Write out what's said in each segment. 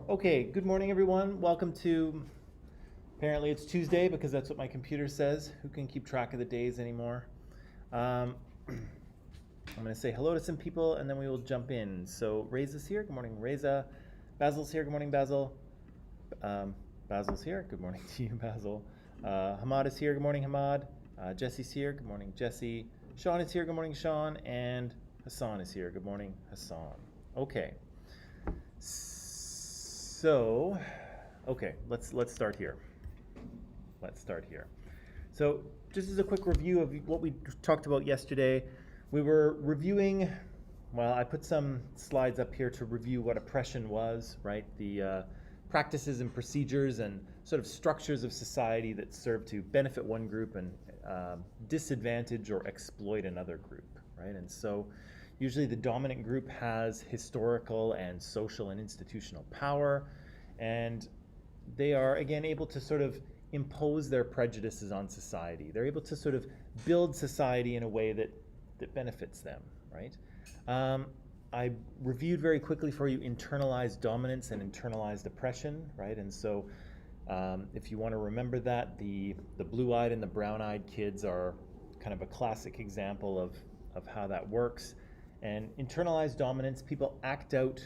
Okay, good morning everyone. Welcome to, apparently it's Tuesday because that's what my computer says. Who can keep track of the days anymore? I'm going to say hello to some people and then we will jump in. So Reza's here. Good morning, Reza. Basil's here. Good morning, Basil. Basil's here. Good morning to you, Basil. Hamad is here. Good morning, Hamad. Jesse's here. Good morning, Jesse. Sean is here. Good morning, Sean. And Hassan is here. Good morning, Hassan. Okay. So, okay, let's start here. Let's start here. So, just as a quick review of what we talked about yesterday, we were reviewing, well, I put some slides up here to review what oppression was, right? The practices and procedures and sort of structures of society that serve to benefit one group and disadvantage or exploit another group, right? And so, usually the dominant group has historical and social and institutional power, and they are, again, able to sort of impose their prejudices on society. They're able to sort of build society in a way that benefits them, right? I reviewed very quickly for you internalized dominance and internalized oppression, right? And so if you want to remember that, the blue-eyed and the brown-eyed kids are kind of a classic example of how that works. And internalized dominance, people act out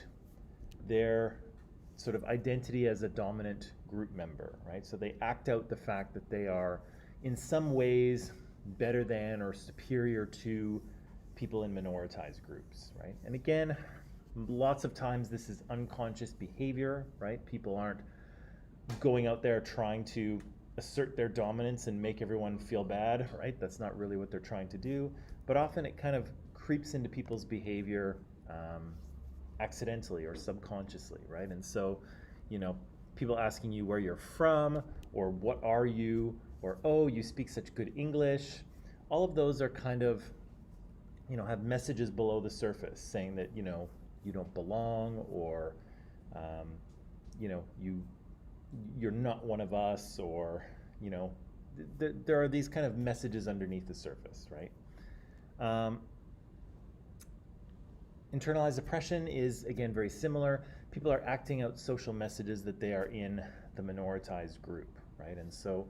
their sort of identity as a dominant group member, right? So they act out the fact that they are in some ways better than or superior to people in minoritized groups, right? And again, lots of times this is unconscious behavior, right? People aren't going out there trying to assert their dominance and make everyone feel bad, right? That's not really what they're trying to do. But often it kind of creeps into people's behavior accidentally or subconsciously, right? And so, people asking you where you're from, or what are you, or oh, you speak such good English, all of those are kind of, have messages below the surface saying that, you don't belong, or, you're not one of us, or, there are these kind of messages underneath the surface, right? Internalized oppression is, again, very similar. People are acting out social messages that they are in the minoritized group, right? And so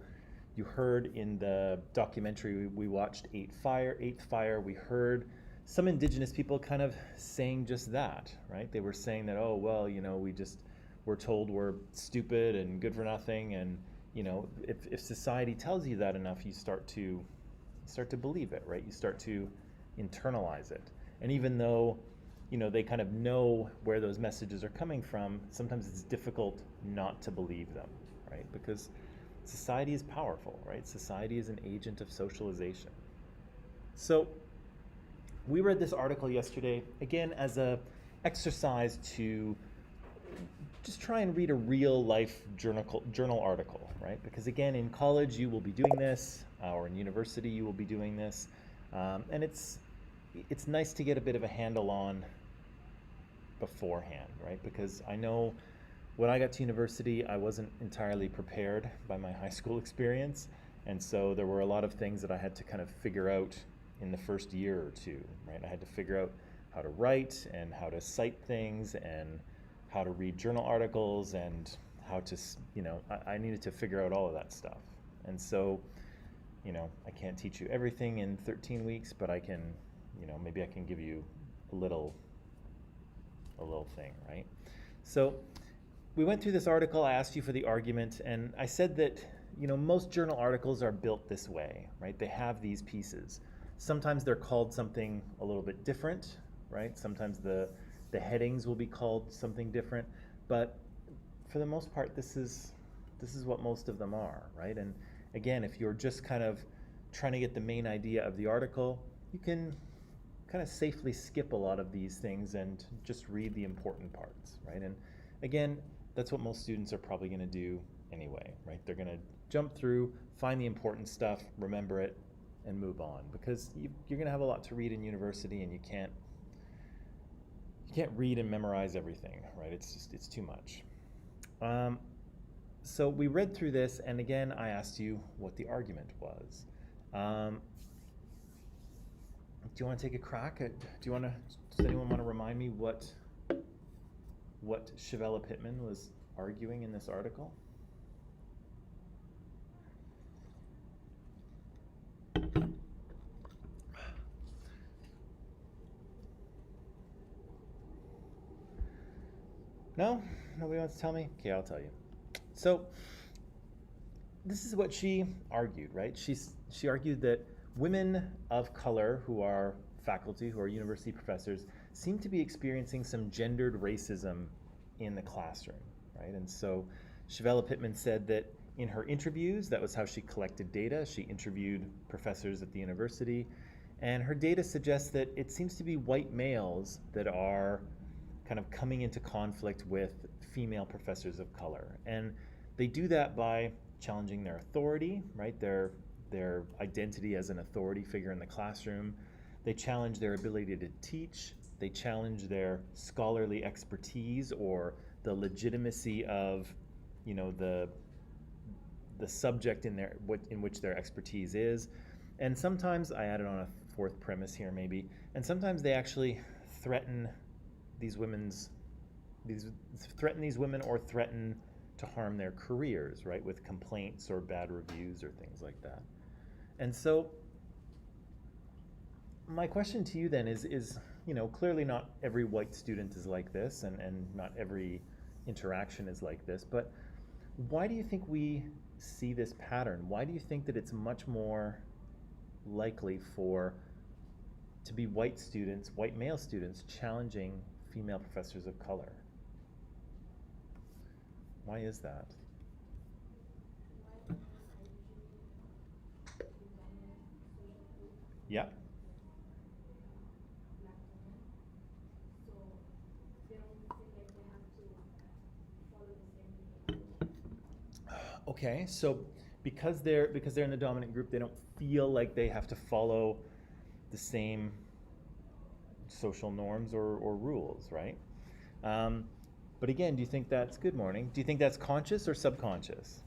you heard in the documentary we watched, Eighth Fire, we heard some Indigenous people kind of saying just that, right? They were saying that, oh, well, we're told we're stupid and good for nothing, and, if society tells you that enough, you start to believe it, right? You start to internalize it. And even though they kind of know where those messages are coming from, sometimes it's difficult not to believe them, right? Because society is powerful, right? Society is an agent of socialization. So we read this article yesterday, again, as a exercise to just try and read a real life journal article, right? Because again, in college you will be doing this, or in university you will be doing this, and it's nice to get a bit of a handle on beforehand, right? Because I know when I got to university, I wasn't entirely prepared by my high school experience. And so there were a lot of things that I had to kind of figure out in the first year or two, right? I had to figure out how to write and how to cite things and how to read journal articles and how to, I needed to figure out all of that stuff. And so, I can't teach you everything in 13 weeks, but I can, maybe I can give you a little thing, right? So we went through this article, I asked you for the argument, and I said that, most journal articles are built this way, right? They have these pieces. Sometimes they're called something a little bit different, right? Sometimes the headings will be called something different, but for the most part, this is what most of them are, right? And again, if you're just kind of trying to get the main idea of the article, you can kind of safely skip a lot of these things and just read the important parts, right? And again, that's what most students are probably going to do anyway, right? They're going to jump through, find the important stuff, remember it, and move on, because you're going to have a lot to read in university, and you can't read and memorize everything, right? It's too much. So we read through this, and again, I asked you what the argument was. Do you want to take a crack at? Does anyone want to remind me what Shavella Pittman was arguing in this article? No? Nobody wants to tell me? Okay, I'll tell you. So, this is what she argued, right? She argued that women of color who are faculty, who are university professors, seem to be experiencing some gendered racism in the classroom, right? And so Shavella Pittman said that in her interviews, that was how she collected data. She interviewed professors at the university, and her data suggests that it seems to be white males that are kind of coming into conflict with female professors of color. And they do that by challenging their authority, right? Their identity as an authority figure in the classroom. They challenge their ability to teach. They challenge their scholarly expertise or the legitimacy of, the subject in which their expertise is. And sometimes, I added on a fourth premise here maybe, and sometimes they actually threaten these women or threaten to harm their careers, right, with complaints or bad reviews or things like that. And so my question to you then is clearly not every white student is like this, and not every interaction is like this, but why do you think we see this pattern? Why do you think that it's much more likely to be white male students challenging female professors of color? Why is that? Yeah. Okay, so because they're in the dominant group, they don't feel like they have to follow the same social norms or rules, right? But again, do you think that's, good morning, do you think that's conscious or subconscious?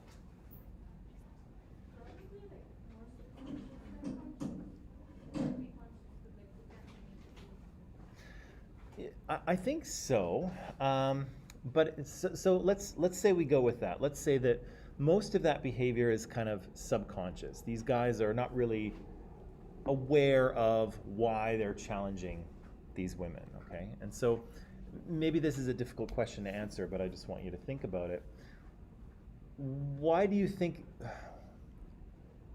I think so, but so let's say we go with that. Let's say that most of that behavior is kind of subconscious. These guys are not really aware of why they're challenging these women, okay? And so maybe this is a difficult question to answer, but I just want you to think about it. Why do you think,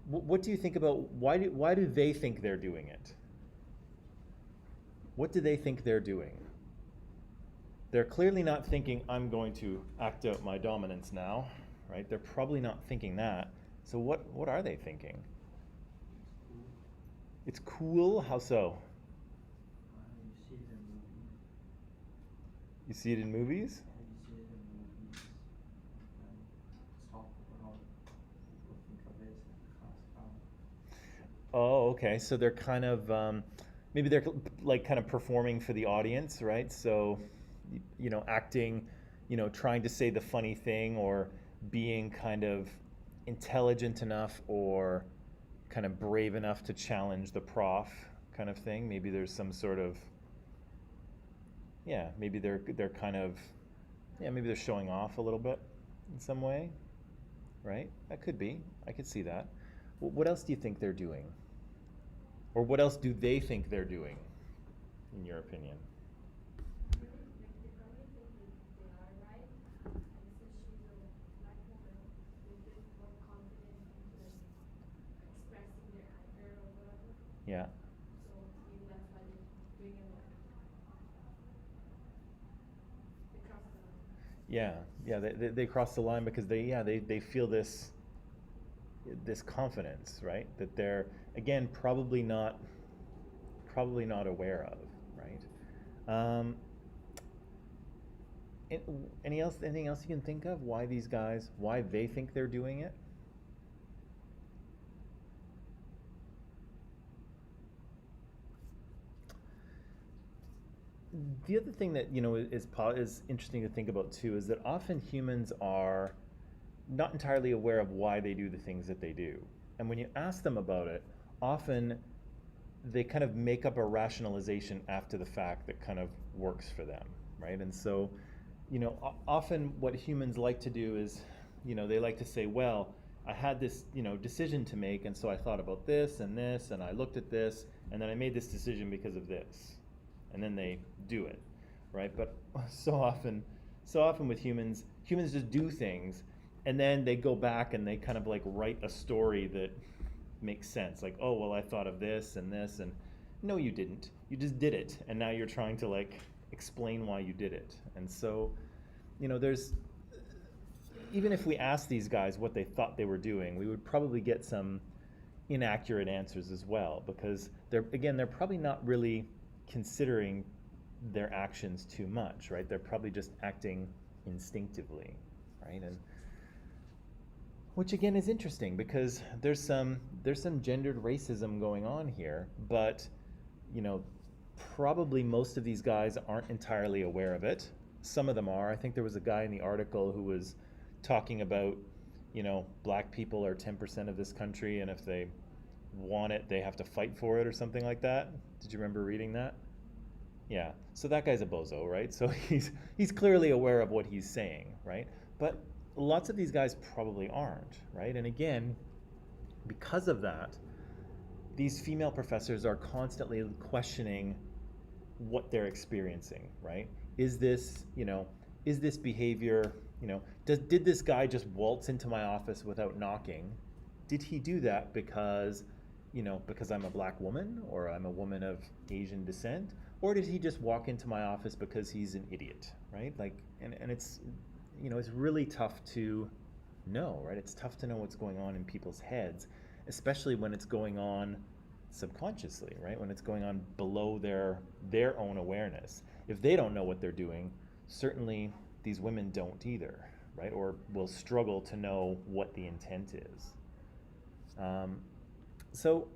what do you think about, why do they think they're doing it? What do they think they're doing? They're clearly not thinking, I'm going to act out my dominance now, right? They're probably not thinking that. So what are they thinking? It's cool? How so? You see it in movies? Oh, okay. So they're kind of, maybe they're like kind of performing for the audience, right? So, acting, trying to say the funny thing, or being kind of intelligent enough or kind of brave enough to challenge the prof kind of thing. Maybe there's some sort of, maybe they're kind of, maybe they're showing off a little bit in some way, right? That could be. I could see that. What else do you think they're doing? Or what else do they think they're doing, in your opinion? Yeah. They cross the line because they feel this confidence, right? That they're, again, probably not aware of, right? Anything else you can think of? Why they think they're doing it? The other thing that is interesting to think about too is that often humans are not entirely aware of why they do the things that they do, and when you ask them about it, often they kind of make up a rationalization after the fact that kind of works for them, right? And so often what humans like to do is, they like to say, well, I had this, decision to make, and so I thought about this, and I looked at this, and then I made this decision because of this. And then they do it, right? But so often with humans just do things, and then they go back and they kind of like write a story that makes sense. Like, oh, well, I thought of this, and no, you didn't. You just did it, and now you're trying to like explain why you did it. And so, there's, even if we asked these guys what they thought they were doing, we would probably get some inaccurate answers as well, because they're probably not really considering their actions too much, right? They're probably just acting instinctively, right? And which again is interesting, because there's some gendered racism going on here, but probably most of these guys aren't entirely aware of it. Some of them are. I think there was a guy in the article who was talking about, black people are 10% of this country, and if they want it, they have to fight for it or something like that. Did you remember reading that? Yeah. So that guy's a bozo, right? So he's clearly aware of what he's saying, right? But lots of these guys probably aren't, right? And again, because of that, these female professors are constantly questioning what they're experiencing, right? Is this behavior, did this guy just waltz into my office without knocking? Did he do that because I'm a black woman, or I'm a woman of Asian descent? Or did he just walk into my office because he's an idiot, right? Like, and it's, it's really tough to know, right? It's tough to know what's going on in people's heads, especially when it's going on subconsciously, right? When it's going on below their own awareness. If they don't know what they're doing, certainly these women don't either, right? Or will struggle to know what the intent is. So,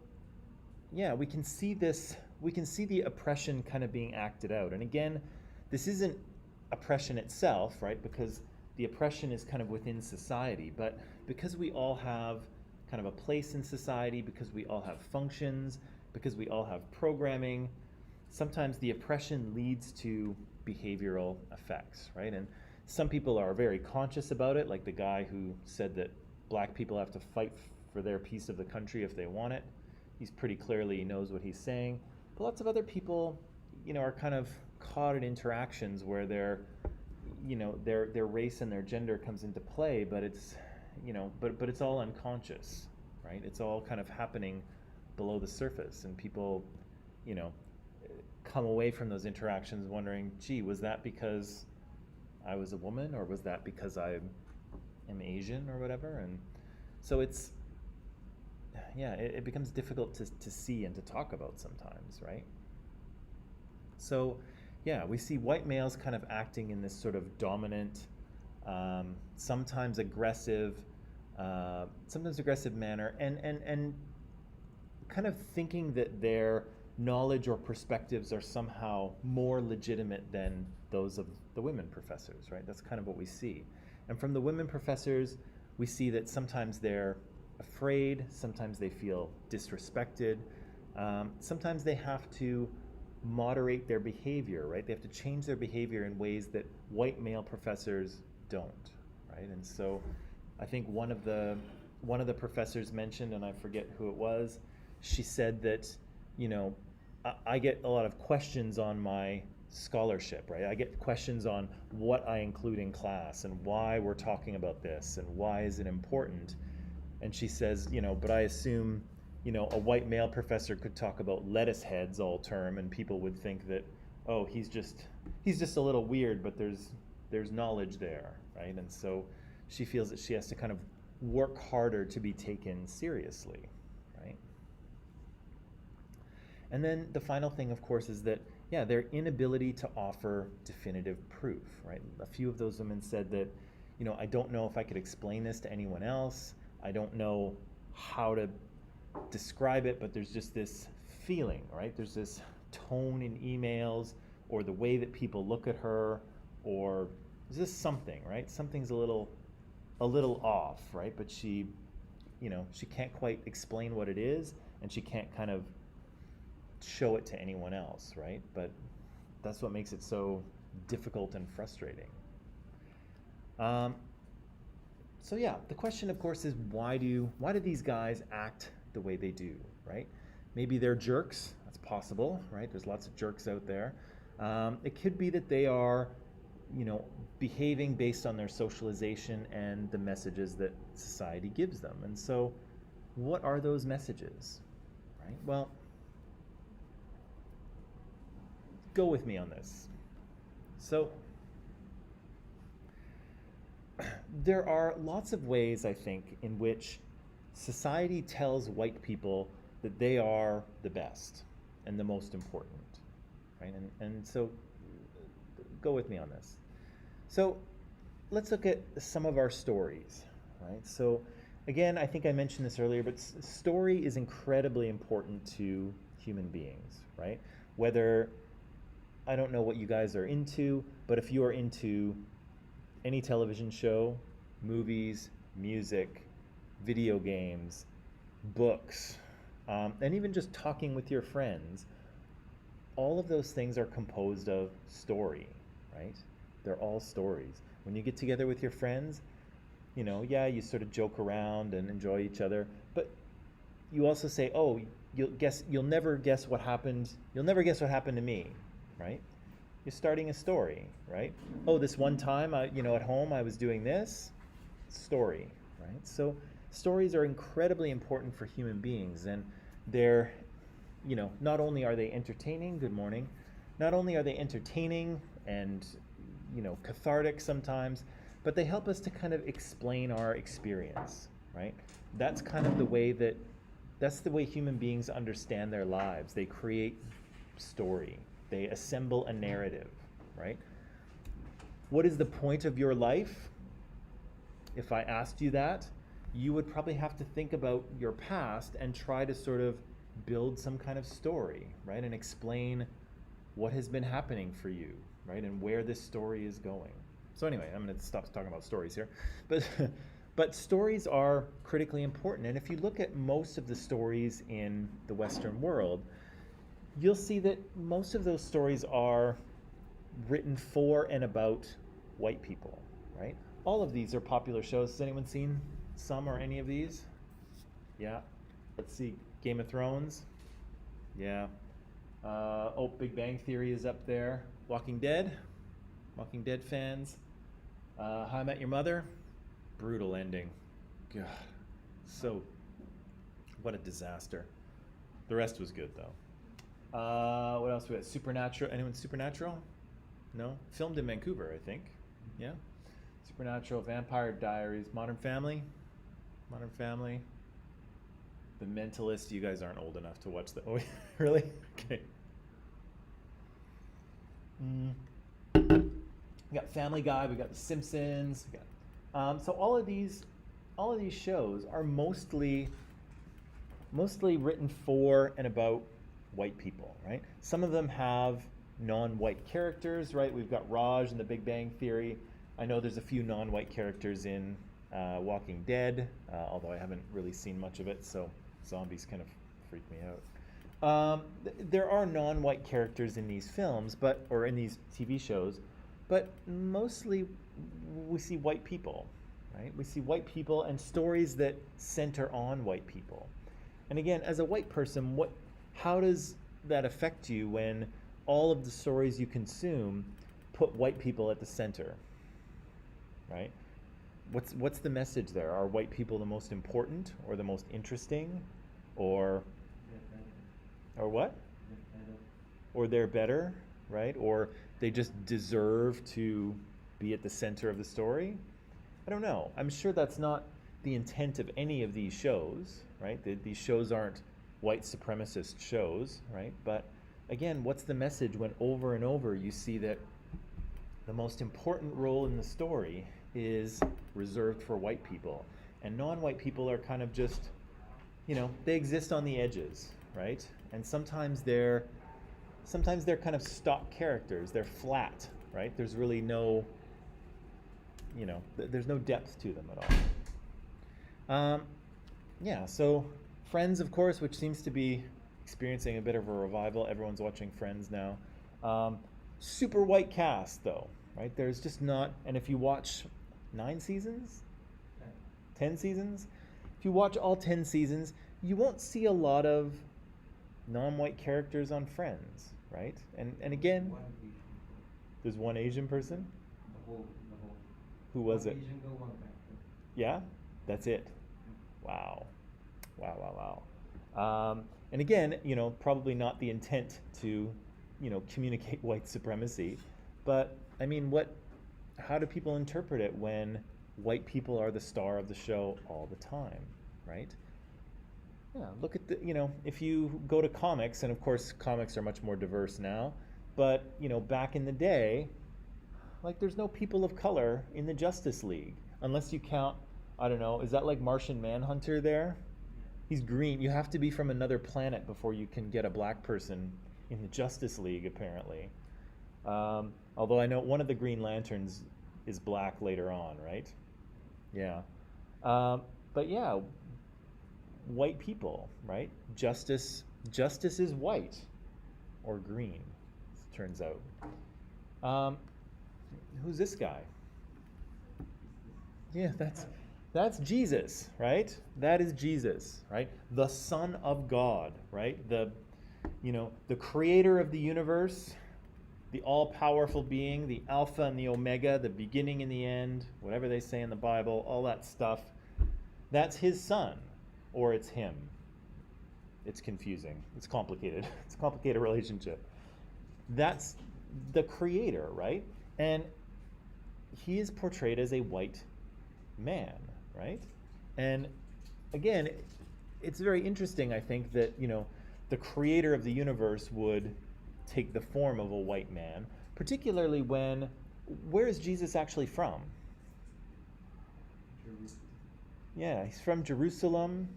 yeah, we can see the oppression kind of being acted out. And again, this isn't oppression itself, right? Because the oppression is kind of within society. But because we all have kind of a place in society, because we all have functions, because we all have programming, sometimes the oppression leads to behavioral effects, right? And some people are very conscious about it, like the guy who said that black people have to fight for their piece of the country if they want it. He's pretty clearly knows what he's saying. But lots of other people, are kind of caught in interactions where their race and their gender comes into play, but it's, but it's all unconscious, right? It's all kind of happening below the surface, and people, come away from those interactions wondering, gee, was that because I was a woman, or was that because I am Asian or whatever? And so it's, it becomes difficult to see and to talk about sometimes, right? So, we see white males kind of acting in this sort of dominant, sometimes aggressive manner, and kind of thinking that their knowledge or perspectives are somehow more legitimate than those of the women professors, right? That's kind of what we see. And from the women professors, we see that sometimes they're afraid, sometimes they feel disrespected, sometimes they have to moderate their behavior, right? They have to change their behavior in ways that white male professors don't, right? And so I think one of the professors mentioned, and I forget who it was, she said that, I get a lot of questions on my scholarship, right? I get questions on what I include in class and why we're talking about this and why is it important. And she says, but I assume, a white male professor could talk about lettuce heads all term, and people would think that, oh, he's just a little weird, but there's knowledge there, right? And so she feels that she has to kind of work harder to be taken seriously, right? And then the final thing, of course, is that, their inability to offer definitive proof, right? A few of those women said that, I don't know if I could explain this to anyone else. I don't know how to describe it, but there's just this feeling, right? There's this tone in emails, or the way that people look at her, or there's just something, right? Something's a little off, right? But she can't quite explain what it is, and she can't kind of show it to anyone else, right? But that's what makes it so difficult and frustrating. Um, so yeah, the question, of course, is why do these guys act the way they do, right? Maybe they're jerks. That's possible, right? There's lots of jerks out there. It could be that they are, you know, behaving based on their socialization and the messages that society gives them. And so, what are those messages, right? Well, go with me on this. So, there are lots of ways, I think, in which society tells white people that they are the best and the most important, right? And so, go with me on this. So, let's look at some of our stories, right? So, again, I think I mentioned this earlier, but story is incredibly important to human beings, right? Whether, I don't know what you guys are into, but if you are into any television show, movies, music, video games, books, and even just talking with your friends, all of those things are composed of story, right? They're all stories. When you get together with your friends, you know, yeah, you sort of joke around and enjoy each other, but you also say, "Oh, you'll never guess what happened. You'll never guess what happened to me," right? You're starting a story, right? Oh, this one time, at home I was doing this. Story, right? So stories are incredibly important for human beings, and they're, not only are they entertaining. Good morning. Not only are they entertaining and, cathartic sometimes, but they help us to kind of explain our experience, right? That's kind of that's the way human beings understand their lives. They create story. They assemble a narrative, right? What is the point of your life? If I asked you that, you would probably have to think about your past and try to sort of build some kind of story, right? And explain what has been happening for you, right? And where this story is going. So anyway, I'm going to stop talking about stories here. But stories are critically important. And if you look at most of the stories in the Western world, you'll see that most of those stories are written for and about white people, right? All of these are popular shows. Has anyone seen some or any of these? Yeah. Let's see. Game of Thrones. Yeah. Big Bang Theory is up there. Walking Dead. Walking Dead fans. How I Met Your Mother. Brutal ending. God. What a disaster. The rest was good though. What else we got? Supernatural. Anyone Supernatural? No? Filmed in Vancouver, I think. Yeah? Supernatural, Vampire Diaries, Modern Family. Modern Family. The Mentalist. You guys aren't old enough to watch the... Oh, really? Okay. We got Family Guy. We got The Simpsons. We got, so all of these shows are mostly written for and about white people, right? Some of them have non-white characters, right? We've got Raj in The Big Bang Theory. I know there's a few non-white characters in Walking Dead, although I haven't really seen much of it, so zombies kind of freak me out. There are non-white characters in these films, or in these TV shows, but mostly we see white people, right? We see white people and stories that center on white people. And again, as a white person, how does that affect you when all of the stories you consume put white people at the center, right? What's the message there? Are white people the most important or the most interesting, or what? Or they're better, right? Or they just deserve to be at the center of the story? I don't know. I'm sure that's not the intent of any of these shows, right? These shows aren't white supremacist shows, right? But again, what's the message when over and over you see that the most important role in the story is reserved for white people, and non-white people are kind of just, they exist on the edges, right? And sometimes they're kind of stock characters. They're flat, right? There's really no, there's no depth to them at all. So Friends, of course, which seems to be experiencing a bit of a revival. Everyone's watching Friends now. Super white cast, though, right? There's just not, and if you watch 9 seasons? 10 seasons? If you watch all 10 seasons, you won't see a lot of non-white characters on Friends, right? And again, One Asian girl. there's one Asian person. The whole. Who was one it? Asian girl, one black girl. Yeah, that's it. Wow, wow. And again, probably not the intent to, communicate white supremacy, but I mean, how do people interpret it when white people are the star of the show all the time, right? Yeah, look at if you go to comics, and of course comics are much more diverse now, but, back in the day, like there's no people of color in the Justice League, unless you count, I don't know, is that like Martian Manhunter there? He's green. You have to be from another planet before you can get a black person in the Justice League, apparently. Although I know one of the Green Lanterns is black later on, right? Yeah. But yeah, white people, right? Justice is white or green, it turns out. Who's this guy? Yeah, that's Jesus, right? That is Jesus, right? The Son of God, right? The creator of the universe, the all-powerful being, the Alpha and the Omega, the beginning and the end, whatever they say in the Bible, all that stuff. That's his son, or it's him. It's confusing. It's complicated. It's a complicated relationship. That's the creator, right? And he is portrayed as a white man, right? And again, it's very interesting, I think, that, the creator of the universe would take the form of a white man, particularly where is Jesus actually from? Jerusalem. Yeah, he's from Jerusalem.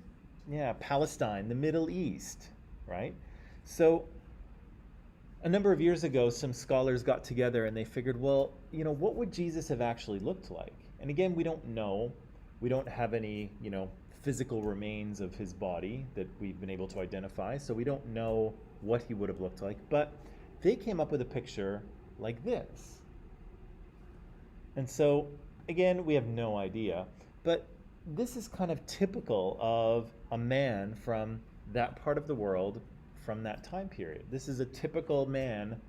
Yeah, Palestine, the Middle East, right? So a number of years ago, some scholars got together and they figured, well, what would Jesus have actually looked like? And again, we don't know. We don't have any, physical remains of his body that we've been able to identify, so we don't know what he would have looked like. But they came up with a picture like this. And so, again, we have no idea. But this is kind of typical of a man from that part of the world from that time period. This is a typical man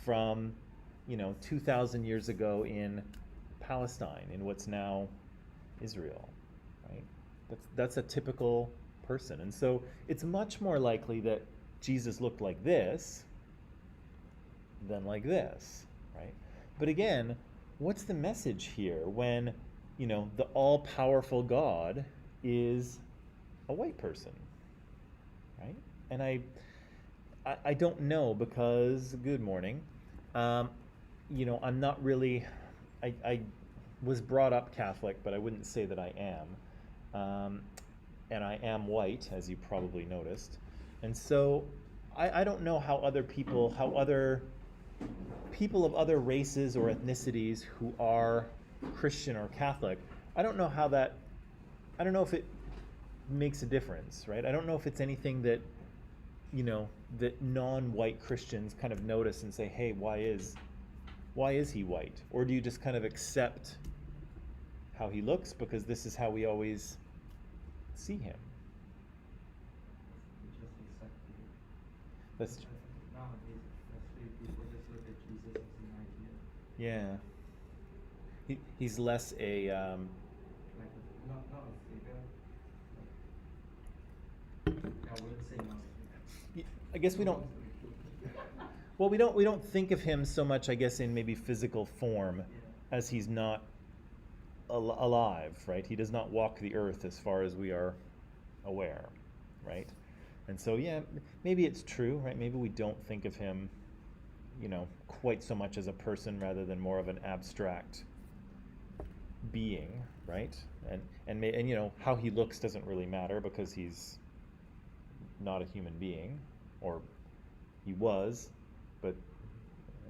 from, 2,000 years ago in Palestine, in what's now Israel, right? That's a typical person. And so it's much more likely that Jesus looked like this than like this, right? But again, what's the message here when, the all-powerful God is a white person, right? And I don't know because, good morning, I'm not really, I was brought up Catholic, but I wouldn't say that I am. And I am white, as you probably noticed. And so I don't know how other people of other races or ethnicities who are Christian or Catholic, I don't know if it makes a difference, right? I don't know if it's anything that, that non-white Christians kind of notice and say, hey, why is he white? Or do you just kind of accept how he looks because this is how we always see him? We just accept it. That's Nowadays, especially people just look at Jesus as an idea. yeah. He's less a Like, not a figure. I wouldn't say not a figure. I guess we don't. Well, we don't think of him so much, I guess, in maybe physical form, as he's not alive, right? He does not walk the earth as far as we are aware, right? And so, yeah, maybe it's true, right? Maybe we don't think of him, quite so much as a person rather than more of an abstract being, right? And how he looks doesn't really matter because he's not a human being, or he was, but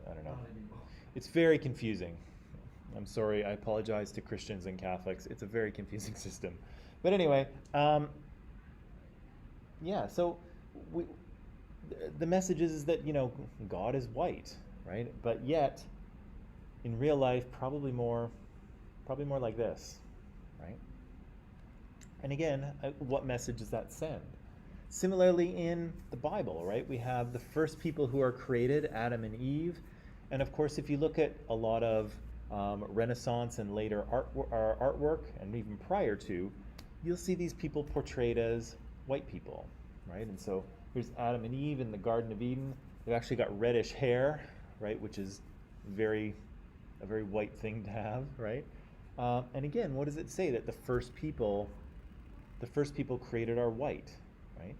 I don't know. Not anymore. It's very confusing. I'm sorry, I apologize to Christians and Catholics. It's a very confusing system. But anyway, yeah, so the message is that, God is white, right? But yet, in real life, probably more probably more like this, right? And again, what message does that send? Similarly, in the Bible, right, we have the first people who are created, Adam and Eve. And of course, if you look at a lot of Renaissance and later artwork, and even prior to, you'll see these people portrayed as white people, right? And so here's Adam and Eve in the Garden of Eden. They've actually got reddish hair, right, which is a very white thing to have, right? And again, what does it say? That the first people created are white, right?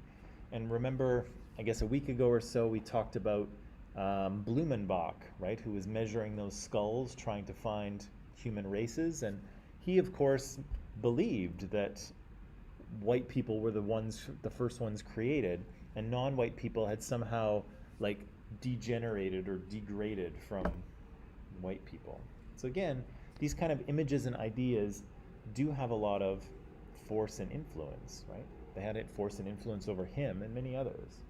And remember, I guess a week ago or so, we talked about Blumenbach, right, who was measuring those skulls, trying to find human races, and he, of course, believed that white people were the first ones created, and non-white people had somehow like degenerated or degraded from white people. So again, these kind of images and ideas do have a lot of force and influence, right? They had force and influence over him and many others.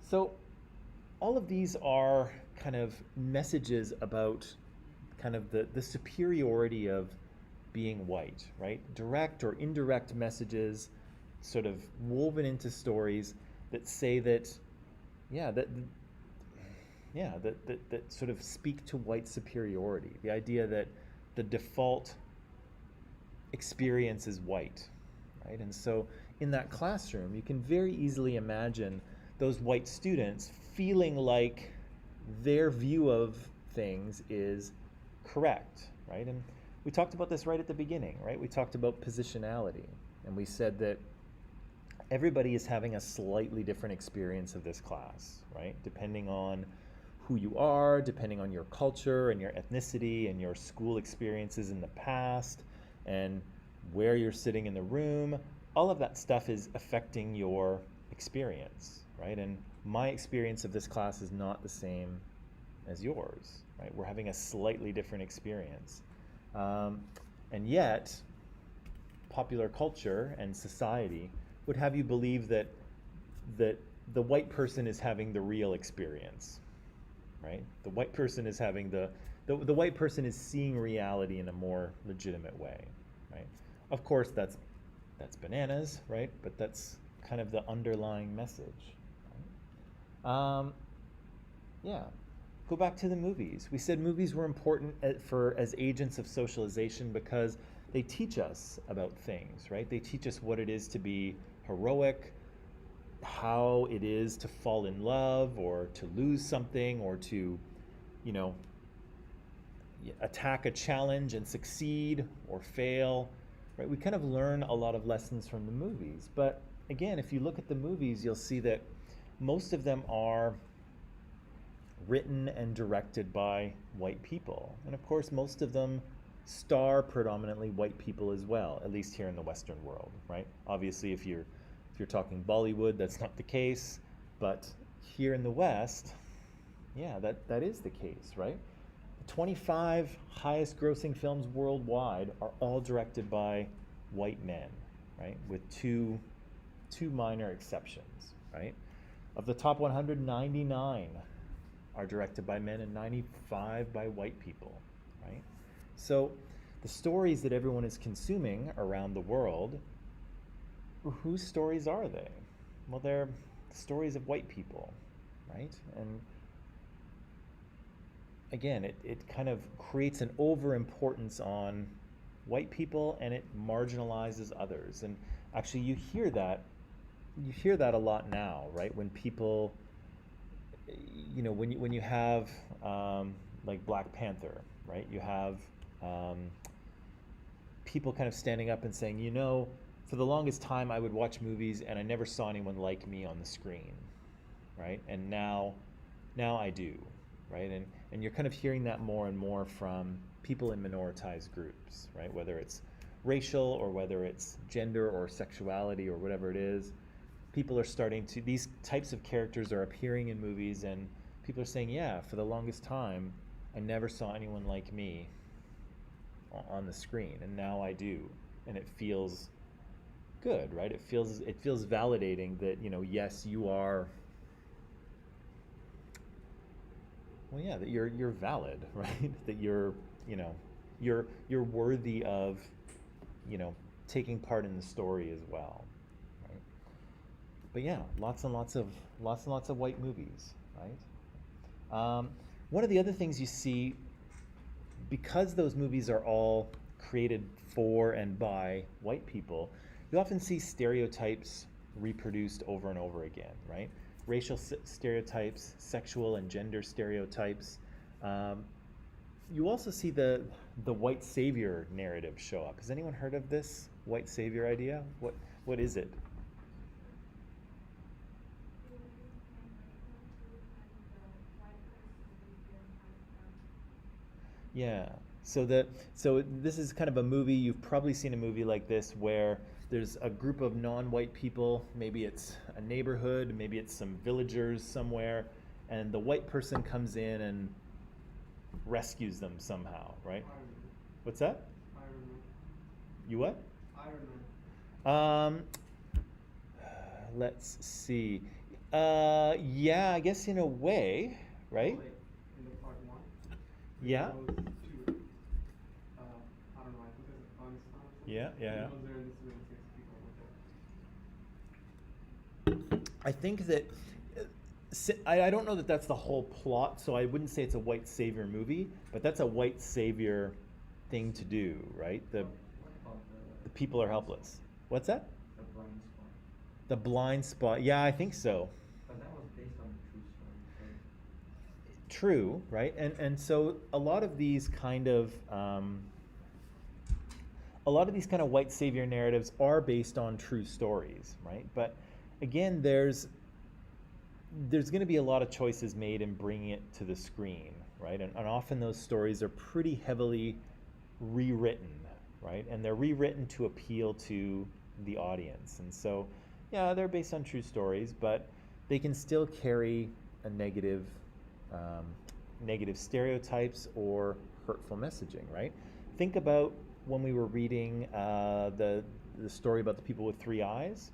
So all of these are kind of messages about kind of the superiority of being white, right? Direct or indirect messages sort of woven into stories that say that, that sort of speak to white superiority. The idea that the default experience is white, right? And so in that classroom, you can very easily imagine those white students feeling like their view of things is correct, right? And we talked about this right at the beginning, right? We talked about positionality, and we said that everybody is having a slightly different experience of this class, right? Depending on who you are, depending on your culture and your ethnicity and your school experiences in the past, and where you're sitting in the room, all of that stuff is affecting your experience, right? And my experience of this class is not the same as yours, right? We're having a slightly different experience. And yet, popular culture and society would have you believe that the white person is having the real experience, right? The white person is having the white person is seeing reality in a more legitimate way, right? Of course, that's bananas, right? But that's kind of the underlying message. Right? Go back to the movies. We said movies were important as agents of socialization because they teach us about things, right? They teach us what it is to be heroic, how it is to fall in love or to lose something or to, attack a challenge and succeed or fail, right? We kind of learn a lot of lessons from the movies. But again, if you look at the movies, you'll see that most of them are written and directed by white people. And of course, most of them star predominantly white people as well, at least here in the Western world, right? Obviously, if you're talking Bollywood, that's not the case. But here in the West, that is the case, right? The 25 highest grossing films worldwide are all directed by white men, right? With two minor exceptions, right? Of the top 199 are directed by men and 95 by white people, right? So the stories that everyone is consuming around the world, whose stories are they? Well, they're the stories of white people, right? And again, it kind of creates an overimportance on white people and it marginalizes others. And actually you hear that a lot now, right? When people, when you have like Black Panther, right? You have people kind of standing up and saying, for the longest time I would watch movies and I never saw anyone like me on the screen, right? And now I do, right? And you're kind of hearing that more and more from people in minoritized groups, right? Whether it's racial or whether it's gender or sexuality or whatever it is, people are starting to, these types of characters are appearing in movies and people are saying, for the longest time I never saw anyone like me on the screen and now I do, and it feels good, right? It feels validating that, yes, you are, that you're valid, right? That you're, you're worthy of, taking part in the story as well, right? But yeah, lots and lots of white movies, right? One of the other things you see, because those movies are all created for and by white people, you often see stereotypes reproduced over and over again, right? Racial stereotypes, sexual and gender stereotypes. You also see the white savior narrative show up. Has anyone heard of this white savior idea? What is it? Yeah. So this is kind of a movie. You've probably seen a movie like this where there's a group of non-white people. Maybe it's a neighborhood, maybe it's some villagers somewhere, and the white person comes in and rescues them somehow, right? Iron Man. What's that? Iron Man. You what? Iron Man. Um, let's see. Yeah, I guess in a way, right? Like in the part one. Yeah. He goes to, I don't know, I think it's Afghanistan or something. Yeah, yeah, He yeah. goes there and this really takes people with it. I think that I don't know that that's the whole plot, so I wouldn't say it's a white savior movie, but that's a white savior thing to do, right? The people are helpless. What's that? The blind spot. The blind spot. Yeah, I think so. But that was based on a true story, right? True, right? And so a lot of these kind of white savior narratives are based on true stories, right? But again, there's going to be a lot of choices made in bringing it to the screen, right? And often those stories are pretty heavily rewritten, right? And they're rewritten to appeal to the audience. And so, yeah, they're based on true stories, but they can still carry a negative stereotypes or hurtful messaging, right? Think about when we were reading the story about the people with three eyes.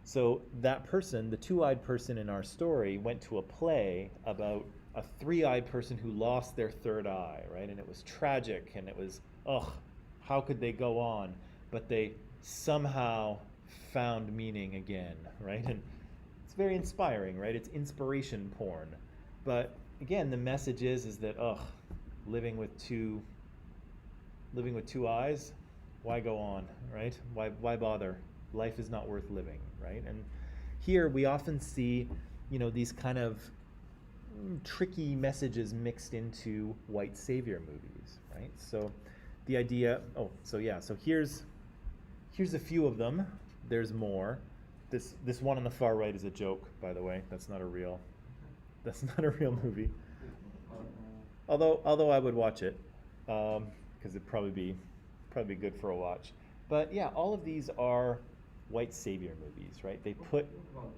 So that person, the two-eyed person in our story, went to a play about a three-eyed person who lost their third eye, right? And it was tragic, and it was, how could they go on? But they somehow found meaning again, right? And it's very inspiring, right? It's inspiration porn. But again, the message is that, living with two eyes, why go on, right? Why bother? Life is not worth living, right? And here we often see, these kind of tricky messages mixed into white savior movies, right? So the idea, so here's a few of them. There's more. This one on the far right is a joke, by the way. That's not a real movie. Although I would watch it, because it'd probably be good for a watch. But yeah, all of these are white savior movies, right? They put. What about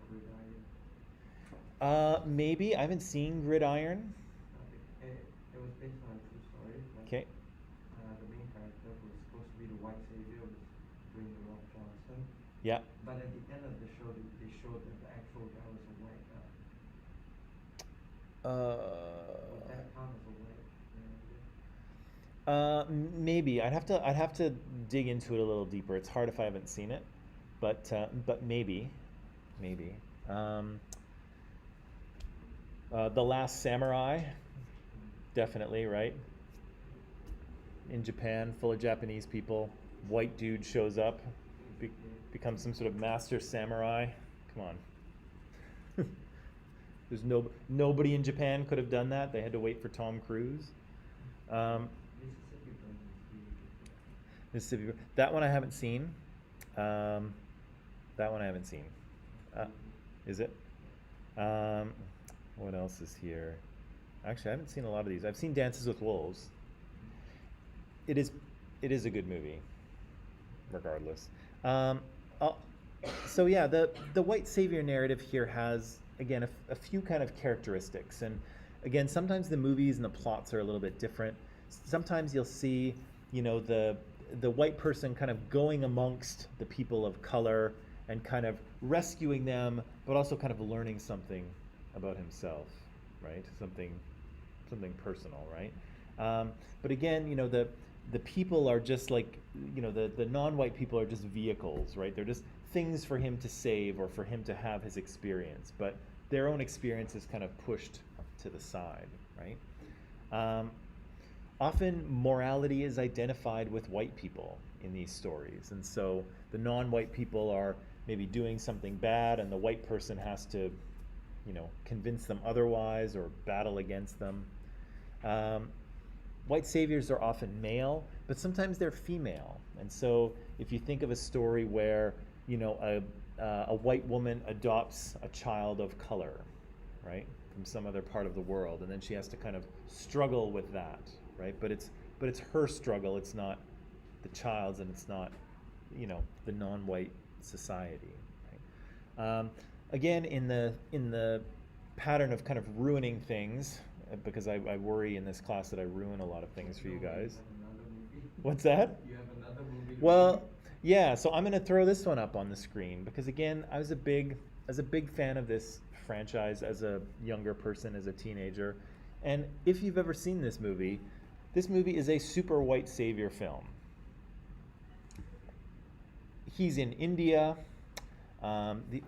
Gridiron? Maybe I haven't seen Gridiron. It was based on a true story. Like, Okay. the main character who was supposed to be the white savior was Dwayne The Rock Johnson. Yeah. But at the end of the show, they showed that the actual guy was a white guy. Would that count as a white narrative? Maybe I'd have to dig into it a little deeper. It's hard if I haven't seen it, but maybe. The Last Samurai, definitely, right? In Japan, full of Japanese people, white dude shows up, becomes some sort of master samurai. Come on. There's nobody in Japan could have done that. They had to wait for Tom Cruise. Mississippi. That one I haven't seen. Is it? What else is here? Actually, I haven't seen a lot of these. I've seen Dances with Wolves. It is a good movie, regardless. So yeah, the white savior narrative here has, again, a few kind of characteristics. And again, sometimes the movies and the plots are a little bit different. Sometimes you'll see, the white person kind of going amongst the people of color and kind of rescuing them, but also kind of learning something about himself, right? Something personal, right? But again, the people are just like, the non-white people are just vehicles, right? They're just things for him to save or for him to have his experience, but their own experience is kind of pushed to the side, right? Often morality is identified with white people in these stories, and so the non-white people are maybe doing something bad, and the white person has to, convince them otherwise or battle against them. White saviors are often male, but sometimes they're female. And so if you think of a story where, a white woman adopts a child of color, right, from some other part of the world, and then she has to kind of struggle with that, right? But it's her struggle. It's not the child's, and it's not, the non-white society. Right? Again, in the pattern of kind of ruining things, because I worry in this class that I ruin a lot of things for you guys. What's that? You have another movie. Well, yeah, so I'm going to throw this one up on the screen because, again, I was a big fan of this franchise as a younger person, as a teenager. And if you've ever seen this movie is a super white savior film. He's in India.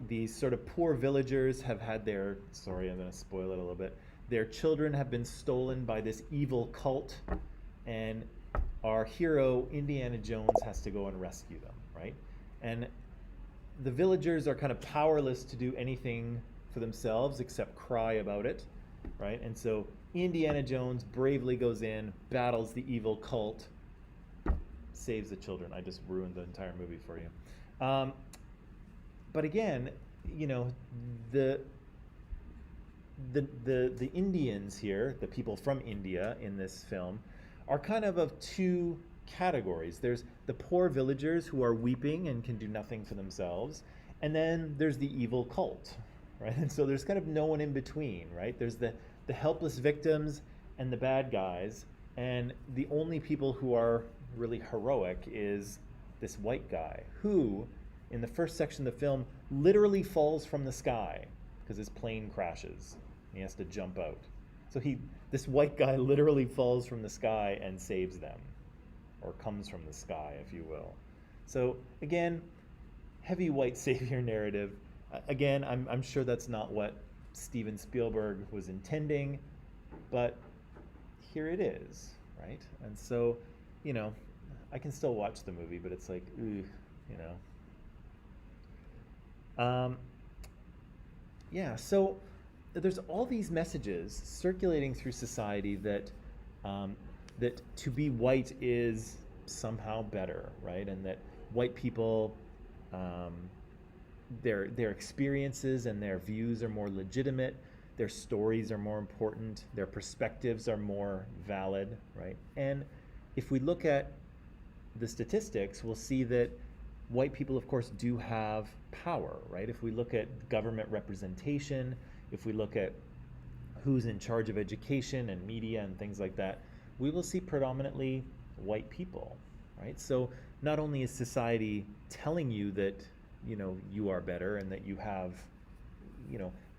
These sort of poor villagers have had sorry, I'm going to spoil it a little bit. Their children have been stolen by this evil cult, and our hero, Indiana Jones, has to go and rescue them, right? And the villagers are kind of powerless to do anything for themselves except cry about it, right? And so Indiana Jones bravely goes in, battles the evil cult, saves the children. I just ruined the entire movie for you. But again, the Indians here, the people from India in this film, are kind of two categories. There's the poor villagers who are weeping and can do nothing for themselves, and then there's the evil cult, right? And so there's kind of no one in between, right? There's the helpless victims and the bad guys, and the only people who are really heroic is this white guy who, in the first section of the film, literally falls from the sky because his plane crashes. He has to jump out. So this white guy literally falls from the sky and saves them, or comes from the sky, if you will. So again, heavy white savior narrative. Again, I'm sure that's not what Steven Spielberg was intending, but here it is, right? And so, I can still watch the movie, but it's like, ooh, yeah, so there's all these messages circulating through society that to be white is somehow better, right? And that white people, their experiences and their views are more legitimate, their stories are more important, their perspectives are more valid, right? And if we look at the statistics, we'll see that white people, of course, do have power, right? If we look at government representation, if we look at who's in charge of education and media and things like that, we will see predominantly white people, right? So not only is society telling you that, you are better and that you have,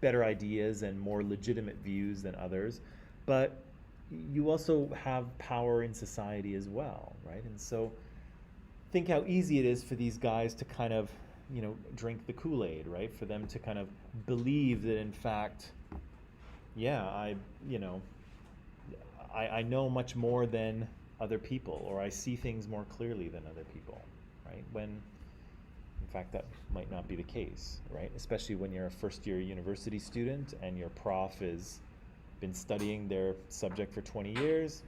better ideas and more legitimate views than others, but you also have power in society as well, right? And so think how easy it is for these guys to kind of, drink the Kool-Aid, right? For them to kind of believe that, in fact, yeah, I know much more than other people, or I see things more clearly than other people, right? When, in fact, that might not be the case, right? Especially when you're a first-year university student and your prof has been studying their subject for 20 years,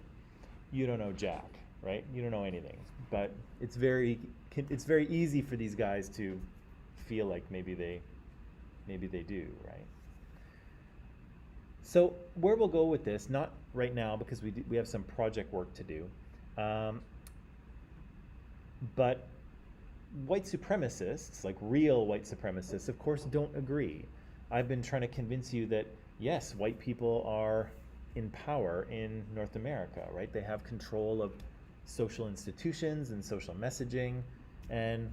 you don't know jack, right? You don't know anything. But it's very easy for these guys to feel like maybe they do, right? So where we'll go with this, not right now because we have some project work to do, but white supremacists, like real white supremacists, of course, don't agree. I've been trying to convince you that yes, white people are in power in North America, right? They have control of social institutions and social messaging, and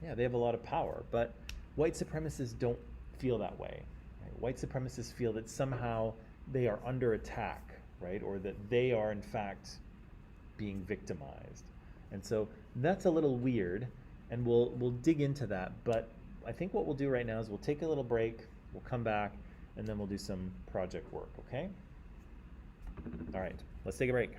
yeah, they have a lot of power, but white supremacists don't feel that way, right? White supremacists feel that somehow they are under attack, right? Or that they are in fact being victimized. And so that's a little weird, and we'll dig into that. But I think what we'll do right now is we'll take a little break, we'll come back, and then we'll do some project work, okay? All right, let's take a break.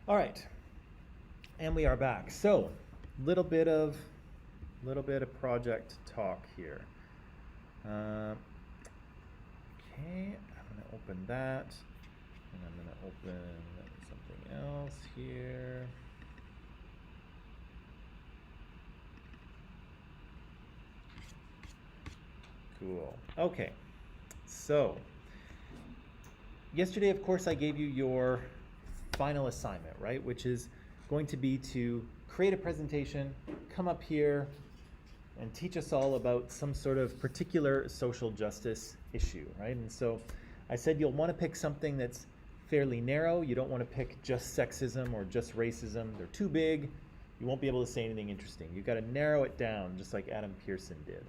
All right, and we are back. So, little bit of project talk here. Okay, I'm gonna open that, and I'm gonna open something else here. Cool. Okay, so yesterday, of course, I gave you your final assignment, right? Which is going to be to create a presentation, come up here, and teach us all about some sort of particular social justice issue, right? And so I said you'll want to pick something that's fairly narrow. You don't want to pick just sexism or just racism. They're too big. You won't be able to say anything interesting. You've got to narrow it down, just like Adam Pearson did.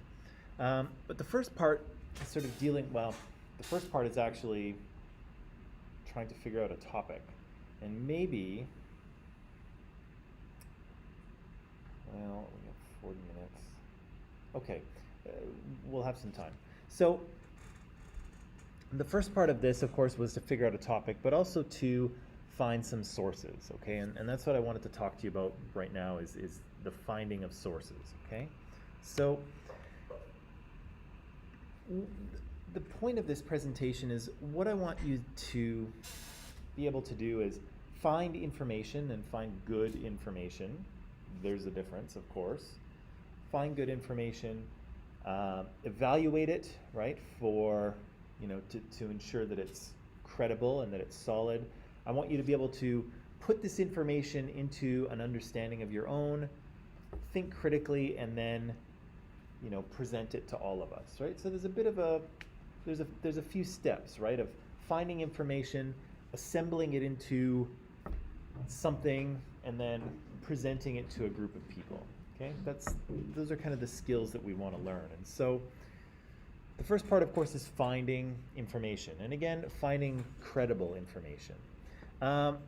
But the first part is sort of the first part is actually trying to figure out a topic. And maybe, well, we have 40 minutes. Okay, we'll have some time. So the first part of this, of course, was to figure out a topic, but also to find some sources, okay? And that's what I wanted to talk to you about right now is the finding of sources, okay? So the point of this presentation is what I want you to be able to do is find information and find good information. There's a difference, of course. Find good information, evaluate it, right, for, to ensure that it's credible and that it's solid. I want you to be able to put this information into an understanding of your own, think critically, and then, present it to all of us, right? So there's a bit of there's a few steps, right, of finding information, assembling it into something, and then presenting it to a group of people. Okay, those are kind of the skills that we want to learn. And so the first part, of course, is finding information, and again, finding credible information. So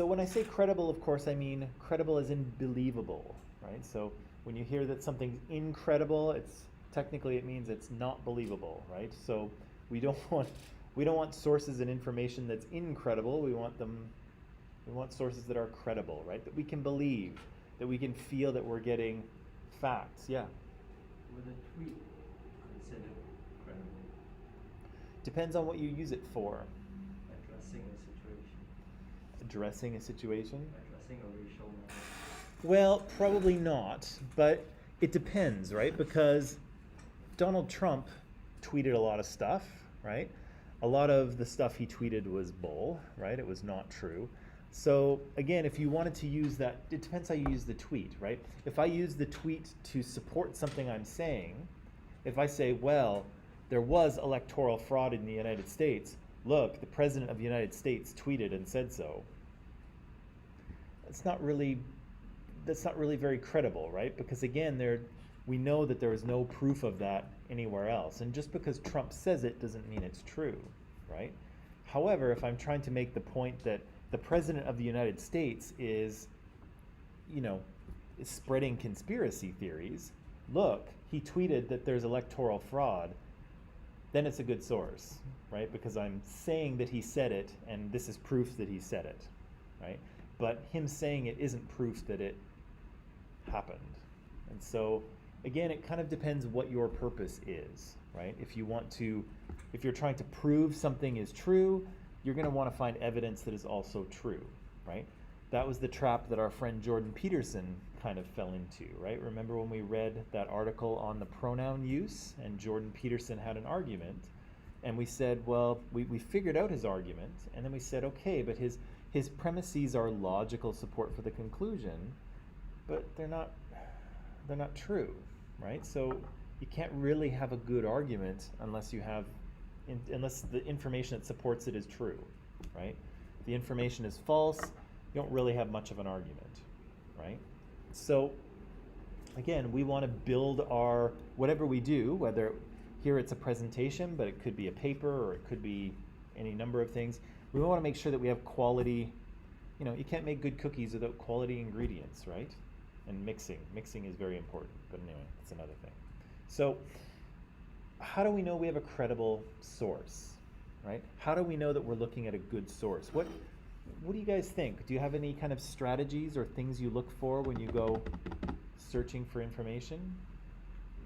when I say credible, of course, I mean credible as in believable, right? So when you hear that something's incredible, it means it's not believable, right? So we don't want sources and information that's incredible. We want sources that are credible, right? That we can believe, that we can feel that we're getting facts. Yeah. Would a tweet considered credible? Depends on what you use it for. Addressing a situation. Addressing a situation? Addressing a racial matter. Well, probably not, but it depends, right? Because Donald Trump tweeted a lot of stuff, right? A lot of the stuff he tweeted was bull, right? It was not true. So again, if you wanted to use that, it depends how you use the tweet, right? If I use the tweet to support something I'm saying, if I say, well, there was electoral fraud in the United States, look, the President of the United States tweeted and said so, that's not really very credible, right? Because again, we know that there is no proof of that anywhere else. And just because Trump says it doesn't mean it's true, right? However, if I'm trying to make the point that the President of the United States is spreading conspiracy theories, look, he tweeted that there's electoral fraud, then it's a good source, right? Because I'm saying that he said it, and this is proof that he said it, right? But him saying it isn't proof that it happened. And so, again, it kind of depends what your purpose is, right? If you're trying to prove something is true, you're going to want to find evidence that is also true, right? That was the trap that our friend Jordan Peterson kind of fell into, right? Remember when we read that article on the pronoun use, and Jordan Peterson had an argument, and we said, well, we figured out his argument, and then we said, okay, but his premises are logical support for the conclusion, but they're not true, right? So you can't really have a good argument unless the information that supports it is true, right? If the information is false, you don't really have much of an argument, right? So again, we want to build whatever we do, whether here it's a presentation, but it could be a paper or it could be any number of things. We want to make sure that we have quality. You can't make good cookies without quality ingredients, right? And mixing is very important, but anyway, that's another thing. So how do we know we have a credible source, right? How do we know that we're looking at a good source? what do you guys think? Do you have any kind of strategies or things you look for when you go searching for information?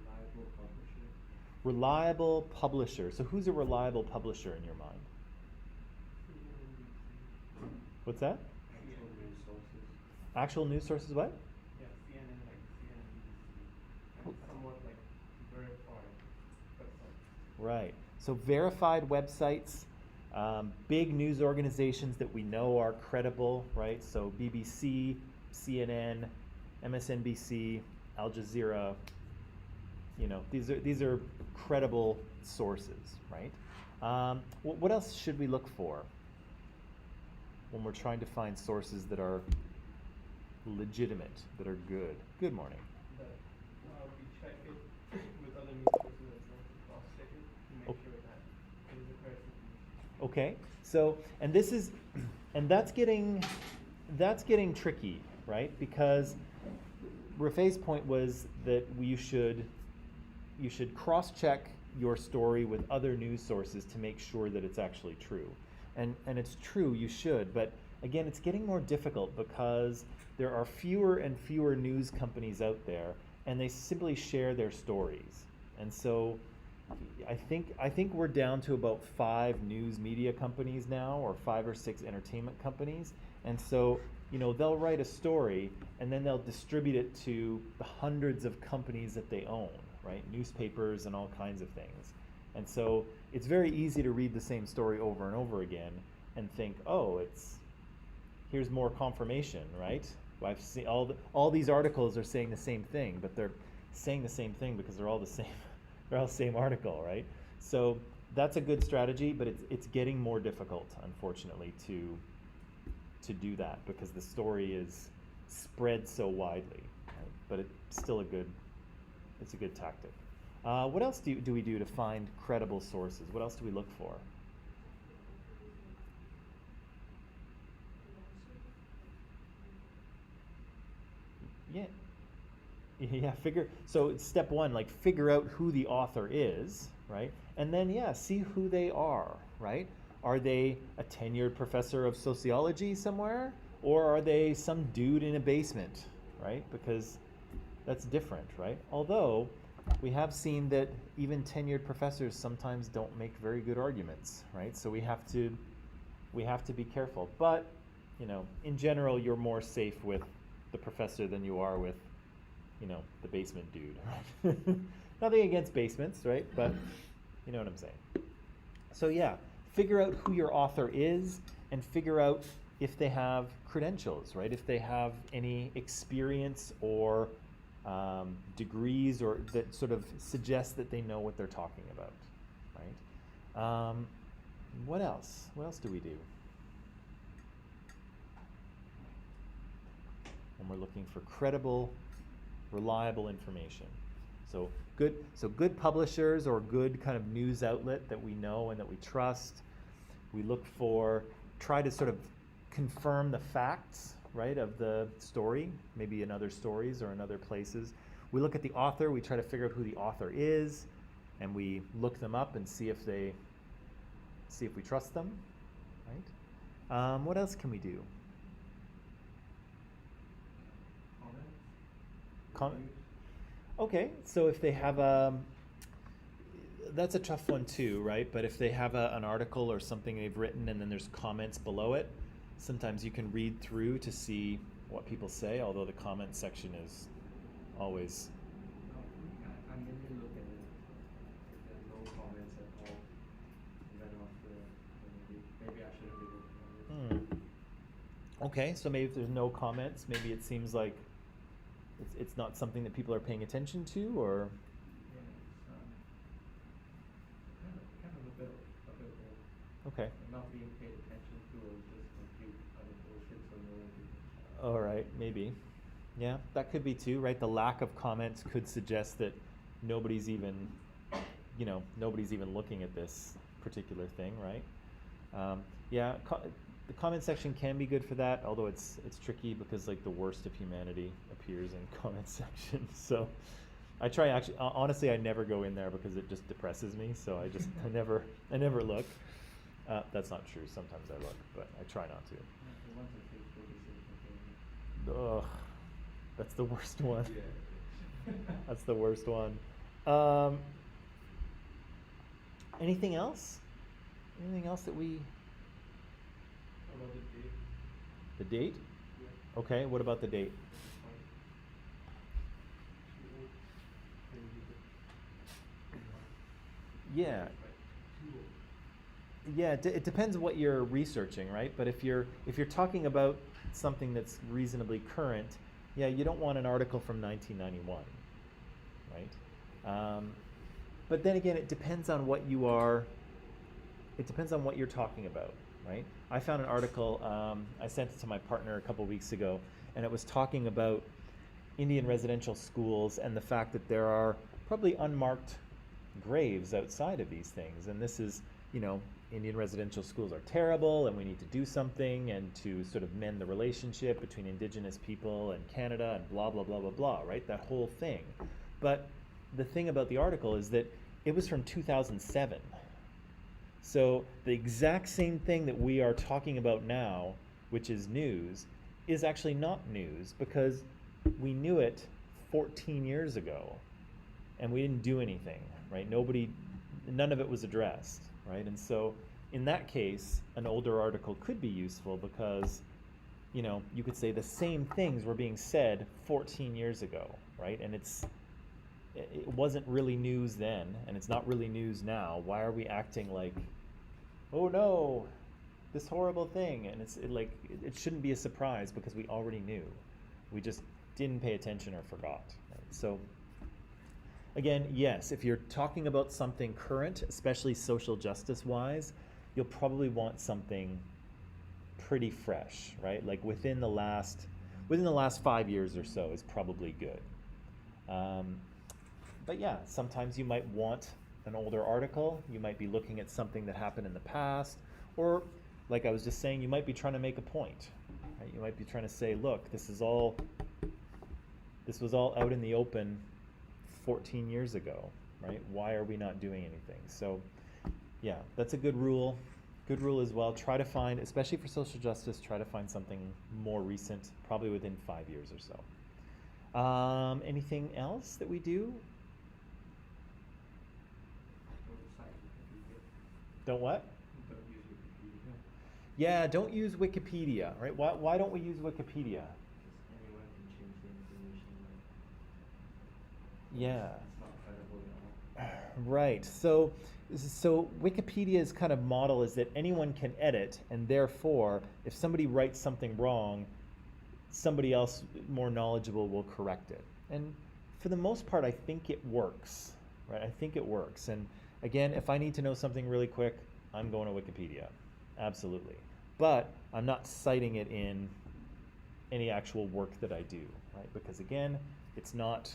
Reliable publisher. Reliable publisher. So who's a reliable publisher in your mind? What's that? Actual news sources. Actual news sources, what? Yeah, CNN, like CNN, BBC, and somewhat like verified websites. Right. So verified websites, big news organizations that we know are credible, right? So BBC, CNN, MSNBC, Al Jazeera. You know, these are credible sources, right? What else should we look for when we're trying to find sources that are legitimate, that are good? Good morning. That we check it with other news sources as well to cross-check it to make Okay. sure that it is the correct information. Okay, so and that's getting tricky, right? Because Rafai's point was that you should cross-check your story with other news sources to make sure that it's actually true. And it's true, you should, but again, it's getting more difficult because there are fewer and fewer news companies out there, and they simply share their stories. And so I think we're down to about 5 news media companies now, or 5 or 6 entertainment companies. And so, you know, they'll write a story and then they'll distribute it to the hundreds of companies that they own, right? Newspapers and all kinds of things. And so it's very easy to read the same story over and over again and think, oh, here's more confirmation, right? Well, I've seen all these articles are saying the same thing, but they're saying the same thing because they're all the same. They're all the same article, right? So that's a good strategy, but it's getting more difficult, unfortunately, to do that because the story is spread so widely. Right? But it's still a good tactic. What else do we do to find credible sources? What else do we look for? Yeah. Yeah, so it's step 1, like figure out who the author is, right? And then, see who they are, right? Are they a tenured professor of sociology somewhere? Or are they some dude in a basement, right? Because that's different, right? Although, we have seen that even tenured professors sometimes don't make very good arguments, right? So we have to be careful. But, you know, in general, you're more safe with the professor than you are with, you know, the basement dude. Right? Nothing against basements, right? But you know what I'm saying. So yeah, figure out who your author is and figure out if they have credentials, right? If they have any experience or degrees or that sort of suggest that they know what they're talking about, right? What else? What else do we do when we're looking for credible, reliable information? So good publishers or good kind of news outlet that we know and that we trust. We look for, try to sort of confirm the facts, right, of the story, maybe in other stories or in other places. We look at the author, we try to figure out who the author is, and we look them up and see if we trust them, right? What else can we do? Comments. Okay, so if they have that's a tough one too, right? But if they have an article or something they've written and then there's comments below it, sometimes you can read through to see what people say, although the comment section is always... I mainly look at it. If there's no comments at all, and then after, maybe I shouldn't be looking at it. Okay, so maybe if there's no comments, maybe it seems like it's not something that people are paying attention to, or... Yeah, it's kind of a bit of both. Okay. Not being paid attention to or just complete other bullshit so no one can... All right, maybe. Yeah, that could be too, right? The lack of comments could suggest that nobody's even looking at this particular thing, right? Yeah, the comment section can be good for that, although it's tricky because like the worst of humanity appears in comment section. So I try honestly, I never go in there because it just depresses me. So I never look. That's not true. Sometimes I look, but I try not to. The ones on Facebook is okay. Ugh, that's the worst one. Yeah. That's the worst one. Anything else? Anything else that we... How about the date? The date? Yeah. Okay, what about the date? Fine. Too old. Can use it. Yeah. It's like too old. Yeah, it depends what you're researching, right? But if you're talking about something that's reasonably current, yeah, you don't want an article from 1991, right? But then again, it depends on what you are. It depends on what you're talking about, right? I found an article. I sent it to my partner a couple weeks ago, and it was talking about Indian residential schools and the fact that there are probably unmarked graves outside of these things, and this is, Indian residential schools are terrible and we need to do something and to sort of mend the relationship between Indigenous people and Canada and blah, blah, blah, blah, blah, right? That whole thing. But the thing about the article is that it was from 2007. So the exact same thing that we are talking about now, which is news, is actually not news because we knew it 14 years ago and we didn't do anything, right? None of it was addressed, right? And so in that case, an older article could be useful because, you could say the same things were being said 14 years ago, right? And it wasn't really news then, and it's not really news now. Why are we acting like, oh no, this horrible thing? And it shouldn't be a surprise because we already knew. We just didn't pay attention or forgot, right? So again, yes, if you're talking about something current, especially social justice wise, you'll probably want something pretty fresh, right? Like within the last 5 years or so is probably good. But yeah, sometimes you might want an older article. You might be looking at something that happened in the past, or like I was just saying, you might be trying to make a point, right? You might be trying to say, look, this was all out in the open 14 years ago, right? Why are we not doing anything? So yeah, that's a good rule. Good rule as well. Try to find, especially for social justice, try to find something more recent, probably within 5 years or so. Anything else that we do? Don't cite Wikipedia. Don't what? Don't use Wikipedia. Yeah, don't use Wikipedia, right? Why don't we use Wikipedia? Because anyone can change the information. Yeah. It's not credible at all. Right. So Wikipedia's kind of model is that anyone can edit, and therefore, if somebody writes something wrong, somebody else more knowledgeable will correct it. And for the most part, I think it works, right? I think it works. And again, if I need to know something really quick, I'm going to Wikipedia. Absolutely. But I'm not citing it in any actual work that I do, right? Because again, it's not,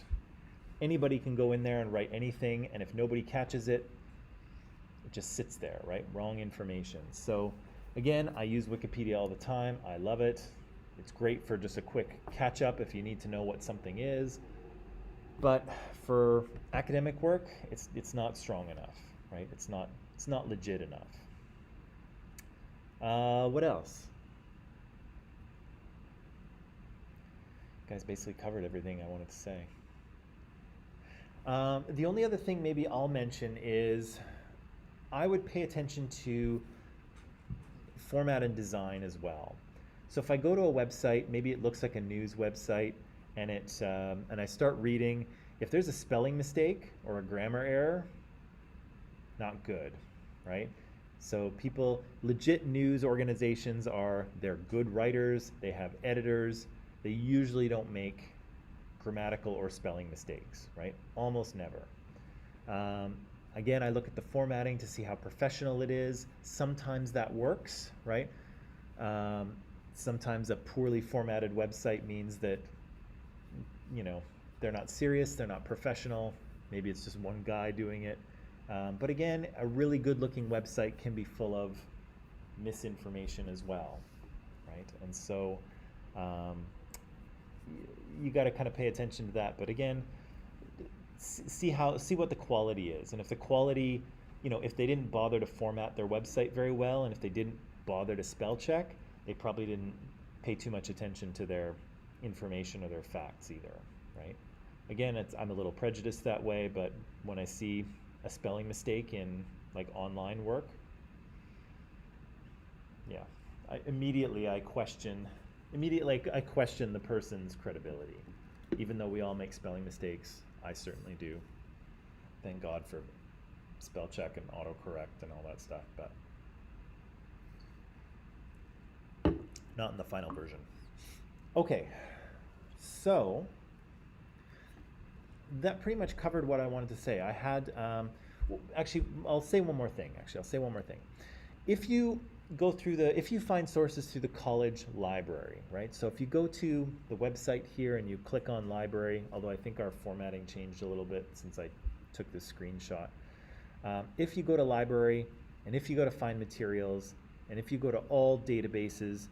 anybody can go in there and write anything, and if nobody catches it, it just sits there, right? Wrong information. So again, I use Wikipedia all the time. I love it. It's great for just a quick catch up if you need to know what something is. But for academic work, it's not strong enough, right? It's not legit enough. What else? You guys basically covered everything I wanted to say. The only other thing maybe I'll mention is I would pay attention to format and design as well. So if I go to a website, maybe it looks like a news website, and and I start reading, if there's a spelling mistake or a grammar error, not good, right? So legit news organizations they're good writers, they have editors, they usually don't make grammatical or spelling mistakes, right? Almost never. Again, I look at the formatting to see how professional it is. Sometimes that works, right? Sometimes a poorly formatted website means that, they're not serious, they're not professional. Maybe it's just one guy doing it. But again, a really good looking website can be full of misinformation as well, right? And so you got to kind of pay attention to that. But again, see what the quality is, and if the quality, if they didn't bother to format their website very well, and if they didn't bother to spell check, they probably didn't pay too much attention to their information or their facts either, right? Again, I'm a little prejudiced that way, but when I see a spelling mistake in like online work, yeah, I question the person's credibility. Even though we all make spelling mistakes, I certainly do. Thank God for spell check and autocorrect and all that stuff, but not in the final version. Okay, so that pretty much covered what I wanted to say. I had, actually, I'll say one more thing. If you if you find sources through the college library, right? So if you go to the website here and you click on library, although I think our formatting changed a little bit since I took this screenshot. If you go to library, and if you go to find materials, and if you go to all databases,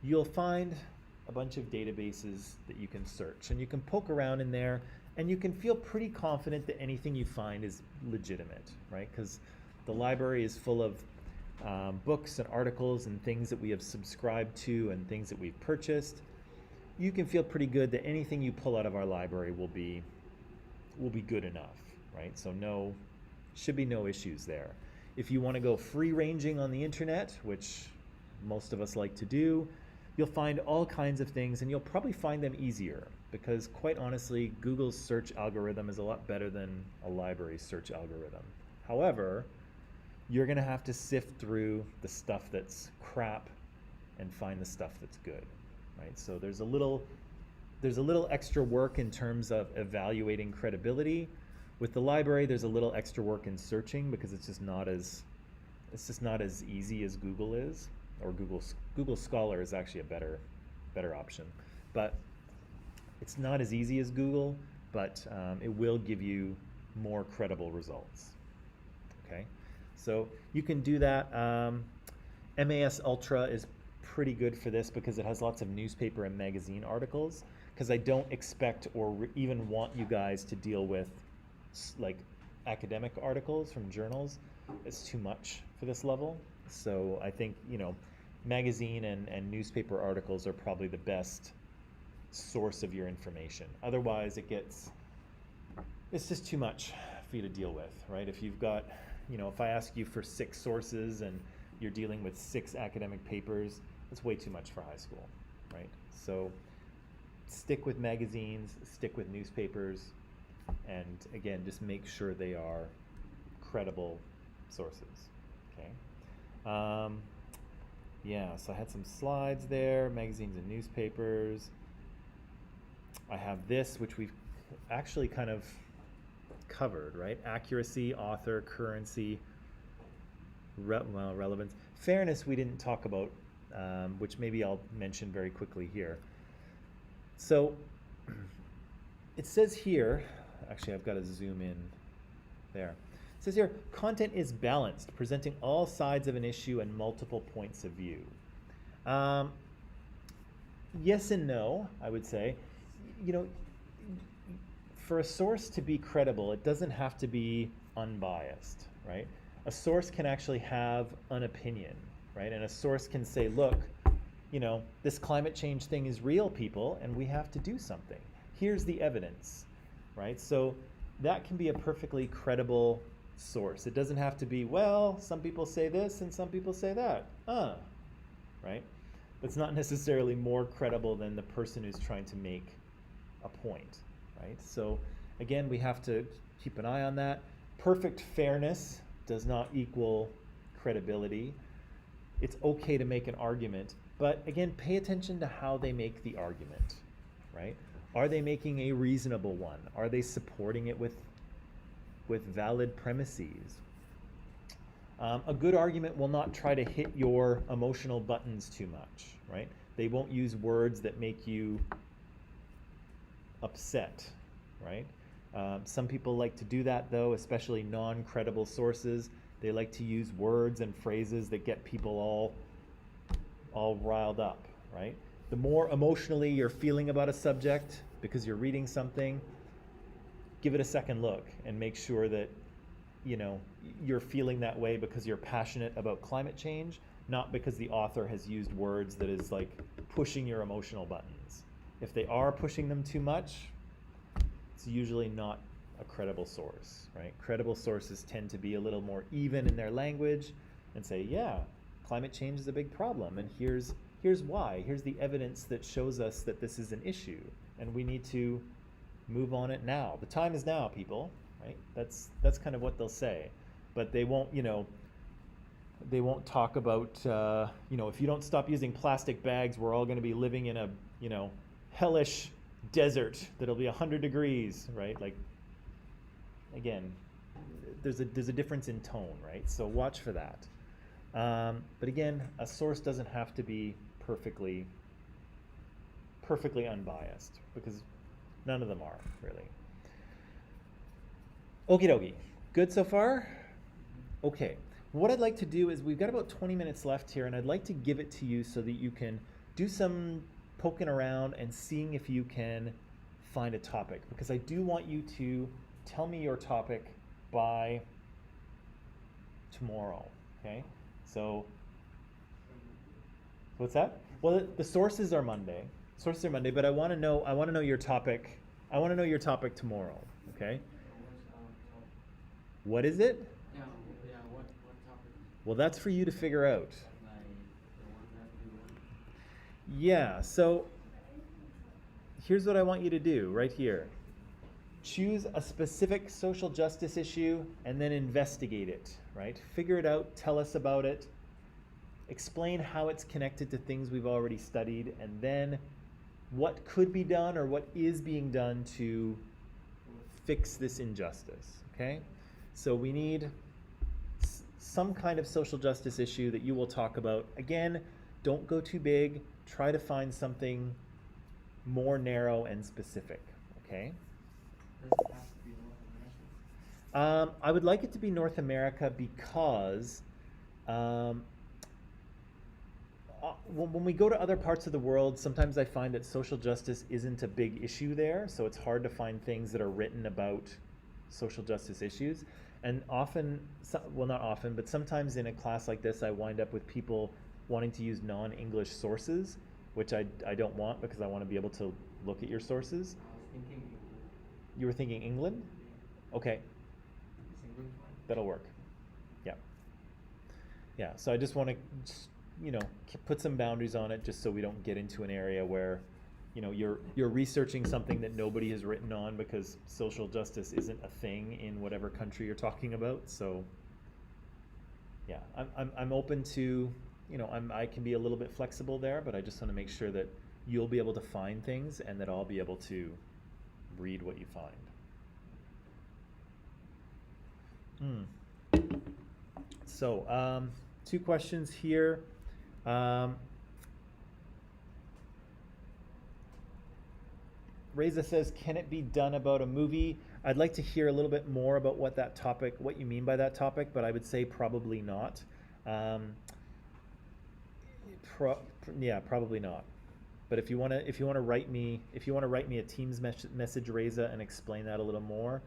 you'll find a bunch of databases that you can search, and you can poke around in there, and you can feel pretty confident that anything you find is legitimate, right? Because the library is full of books and articles and things that we have subscribed to and things that we've purchased. You can feel pretty good that anything you pull out of our library will be good enough, right? So should be no issues there. If you want to go free ranging on the internet, which most of us like to do, you'll find all kinds of things, and you'll probably find them easier because, quite honestly, Google's search algorithm is a lot better than a library's search algorithm. However, you're going to have to sift through the stuff that's crap and find the stuff that's good, right? So there's a little extra work in terms of evaluating credibility. With the library, there's a little extra work in searching because it's just not as easy as Google is, or Google Scholar is actually a better option, but it's not as easy as Google, but it will give you more credible results. Okay, so you can do that. MAS Ultra is pretty good for this because it has lots of newspaper and magazine articles, because I don't expect or even want you guys to deal with like academic articles from journals. It's too much for this level. So I think, magazine and newspaper articles are probably the best source of your information. Otherwise it's just too much for you to deal with, right? If you've got, if I ask you for 6 sources and you're dealing with 6 academic papers, that's way too much for high school, right? So stick with magazines, stick with newspapers, and again, just make sure they are credible sources, okay? Yeah, so I had some slides there, magazines and newspapers. I have this, which we've actually kind of covered, right? Accuracy, author, currency, relevance. Fairness we didn't talk about, which maybe I'll mention very quickly here. So it says here, actually I've got to zoom in there. It says here, content is balanced, presenting all sides of an issue and multiple points of view. Yes and no, I would say. For a source to be credible, it doesn't have to be unbiased, right? A source can actually have an opinion, right? And a source can say, look, this climate change thing is real, people, and we have to do something. Here's the evidence, right? So that can be a perfectly credible source. It doesn't have to be, well, some people say this and some people say that, right? That's not necessarily more credible than the person who's trying to make a point, right? So again, we have to keep an eye on that. Perfect fairness does not equal credibility. It's okay to make an argument, but again, pay attention to how they make the argument, right? Are they making a reasonable one? Are they supporting it with valid premises? A good argument will not try to hit your emotional buttons too much, right? They won't use words that make you upset, right? Some people like to do that, though, especially non-credible sources. They like to use words and phrases that get people all riled up, right? The more emotionally you're feeling about a subject because you're reading something, give it a second look and make sure that you're feeling that way because you're passionate about climate change, not because the author has used words that is like pushing your emotional buttons. If they are pushing them too much, it's usually not a credible source, right? Credible sources tend to be a little more even in their language and say, yeah, climate change is a big problem, and here's why. Here's the evidence that shows us that this is an issue, and we need to move on it now. The time is now, people, right? That's kind of what they'll say, but they won't, they won't talk about, if you don't stop using plastic bags, we're all going to be living in a, hellish desert that'll be 100 degrees, right? Like, again, there's a difference in tone, right? So watch for that. But again, a source doesn't have to be perfectly unbiased, because none of them are, really. Okie dokie. Good so far? Okay. What I'd like to do is, we've got about 20 minutes left here, and I'd like to give it to you so that you can do some poking around and seeing if you can find a topic, because I do want you to tell me your topic by tomorrow, okay? So, what's that? Well, the sources are Monday. But I want to know your topic. I want to know your topic tomorrow, okay? What is it? Yeah, what topic? Well, that's for you to figure out. Like the one that we want? Yeah, so here's what I want you to do right here. Choose a specific social justice issue and then investigate it, right? Figure it out, tell us about it, explain how it's connected to things we've already studied, and then what could be done or what is being done to fix this injustice, okay? So we need some kind of social justice issue that you will talk about. Again, don't go too big. Try to find something more narrow and specific, okay? Does it have to be North American? I would like it to be North America because when we go to other parts of the world, sometimes I find that social justice isn't a big issue there, so it's hard to find things that are written about social justice issues. And often, well, not often, but sometimes in a class like this, I wind up with people wanting to use non-English sources, which I don't want, because I want to be able to look at your sources. I was thinking England. You were thinking England? Okay, Is England fine? that'll work. Yeah. Yeah, so I just want to, put some boundaries on it, just so we don't get into an area where, you're researching something that nobody has written on, because social justice isn't a thing in whatever country you're talking about. So, yeah, I'm open to, I can be a little bit flexible there, but I just want to make sure that you'll be able to find things and that I'll be able to read what you find. So, 2 questions here. Reza says, can it be done about a movie? I'd like to hear a little bit more about what you mean by that topic, but I would say probably not. Yeah, probably not. But if you want to write me a Teams message, Reza, and explain that a little more,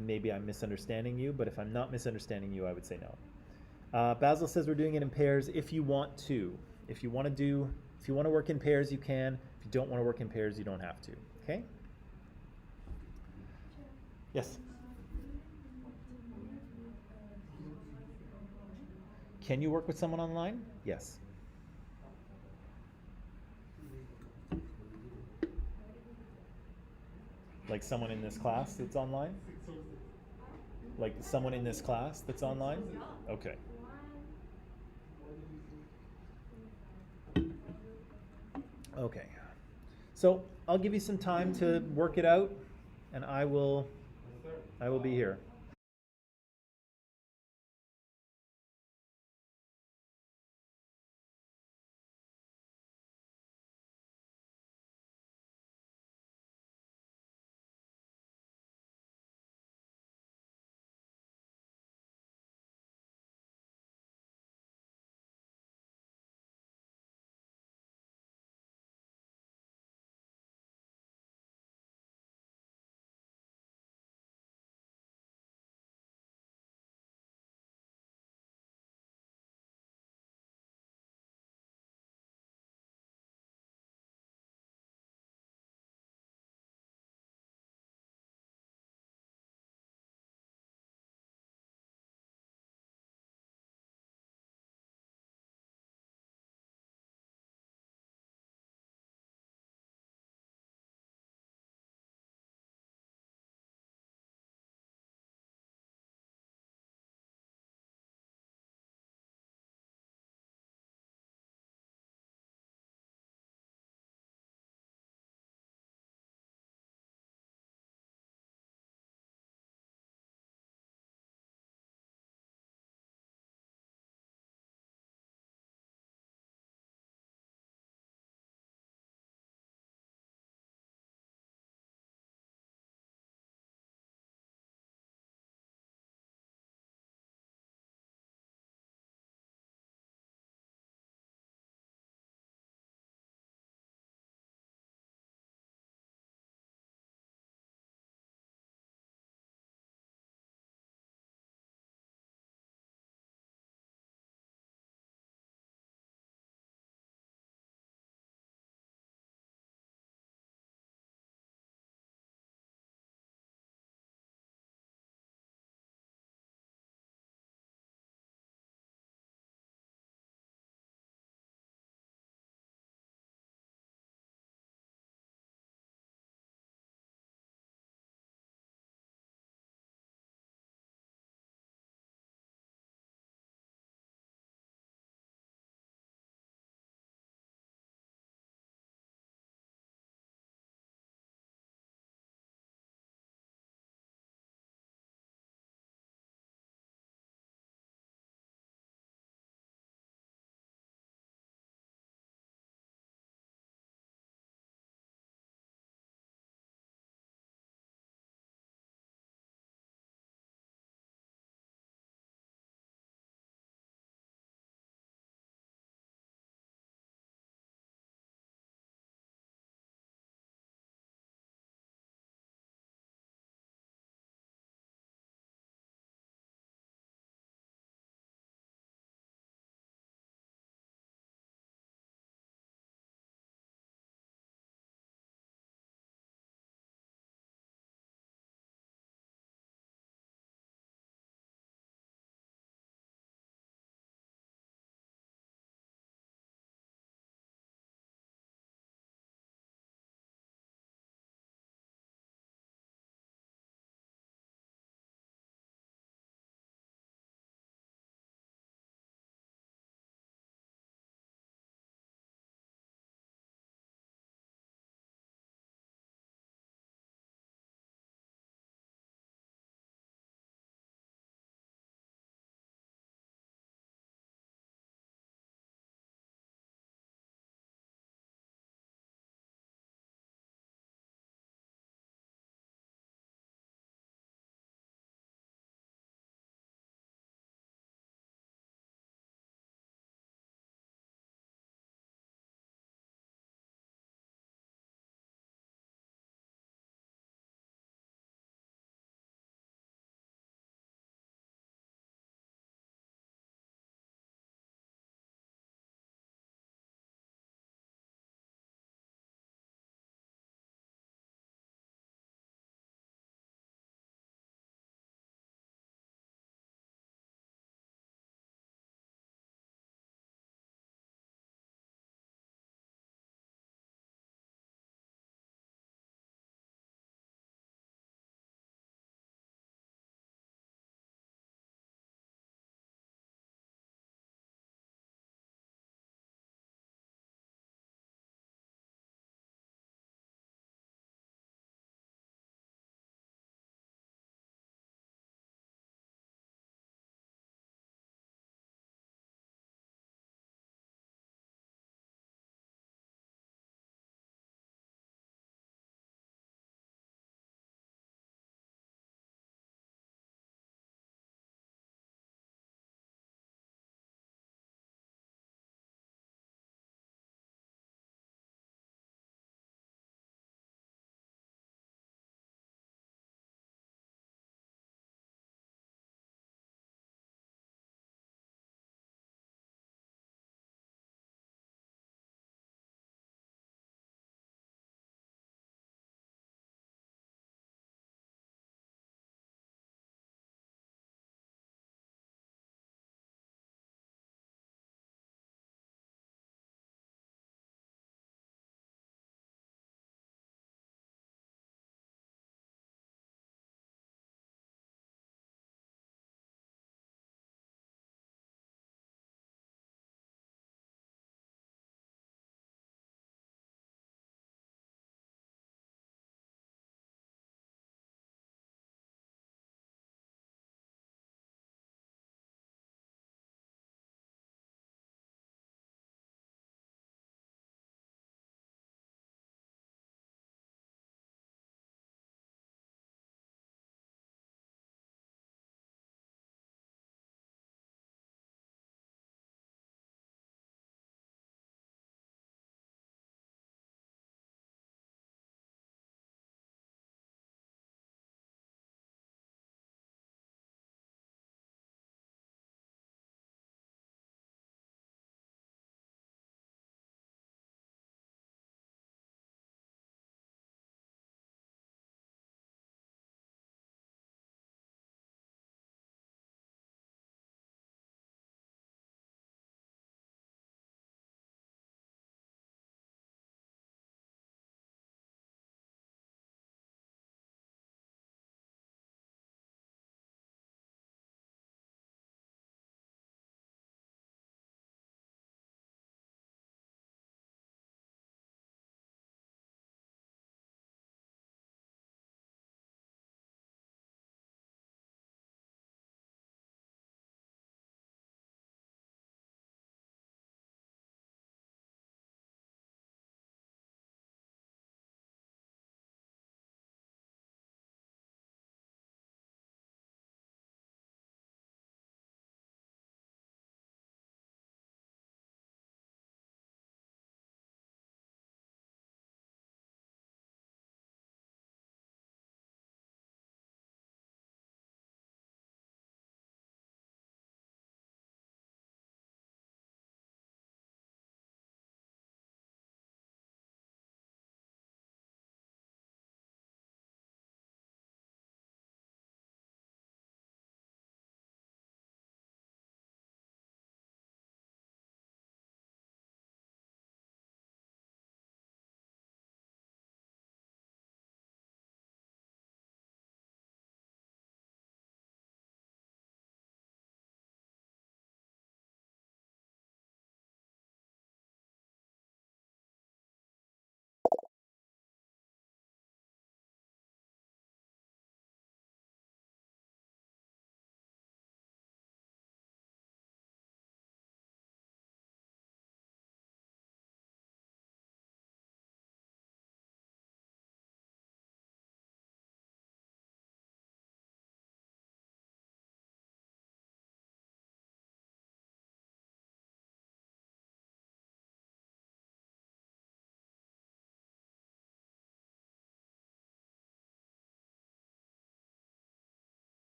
maybe I'm misunderstanding you. But if I'm not misunderstanding you, I would say no. Basil says we're doing it in pairs. If you want to work in pairs, you can. If you don't want to work in pairs, you don't have to. Okay? Yes. Can you work with someone online? Yes. Like someone in this class that's online? Like someone in this class that's online? Okay. Okay. So I'll give you some time to work it out, and I will be here.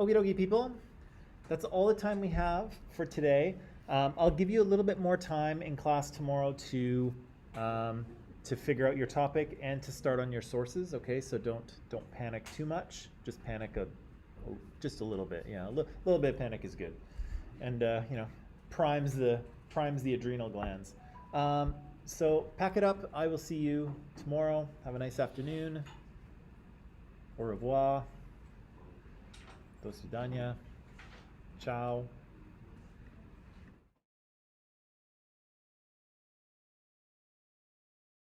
Okie dokie, people. That's all the time we have for today. I'll give you a little bit more time in class tomorrow to figure out your topic and to start on your sources. Okay, so don't panic too much. Just panic just a little bit. Yeah, a little bit of panic is good, and primes the adrenal glands. So pack it up. I will see you tomorrow. Have a nice afternoon. Au revoir. Do svidania. Ciao.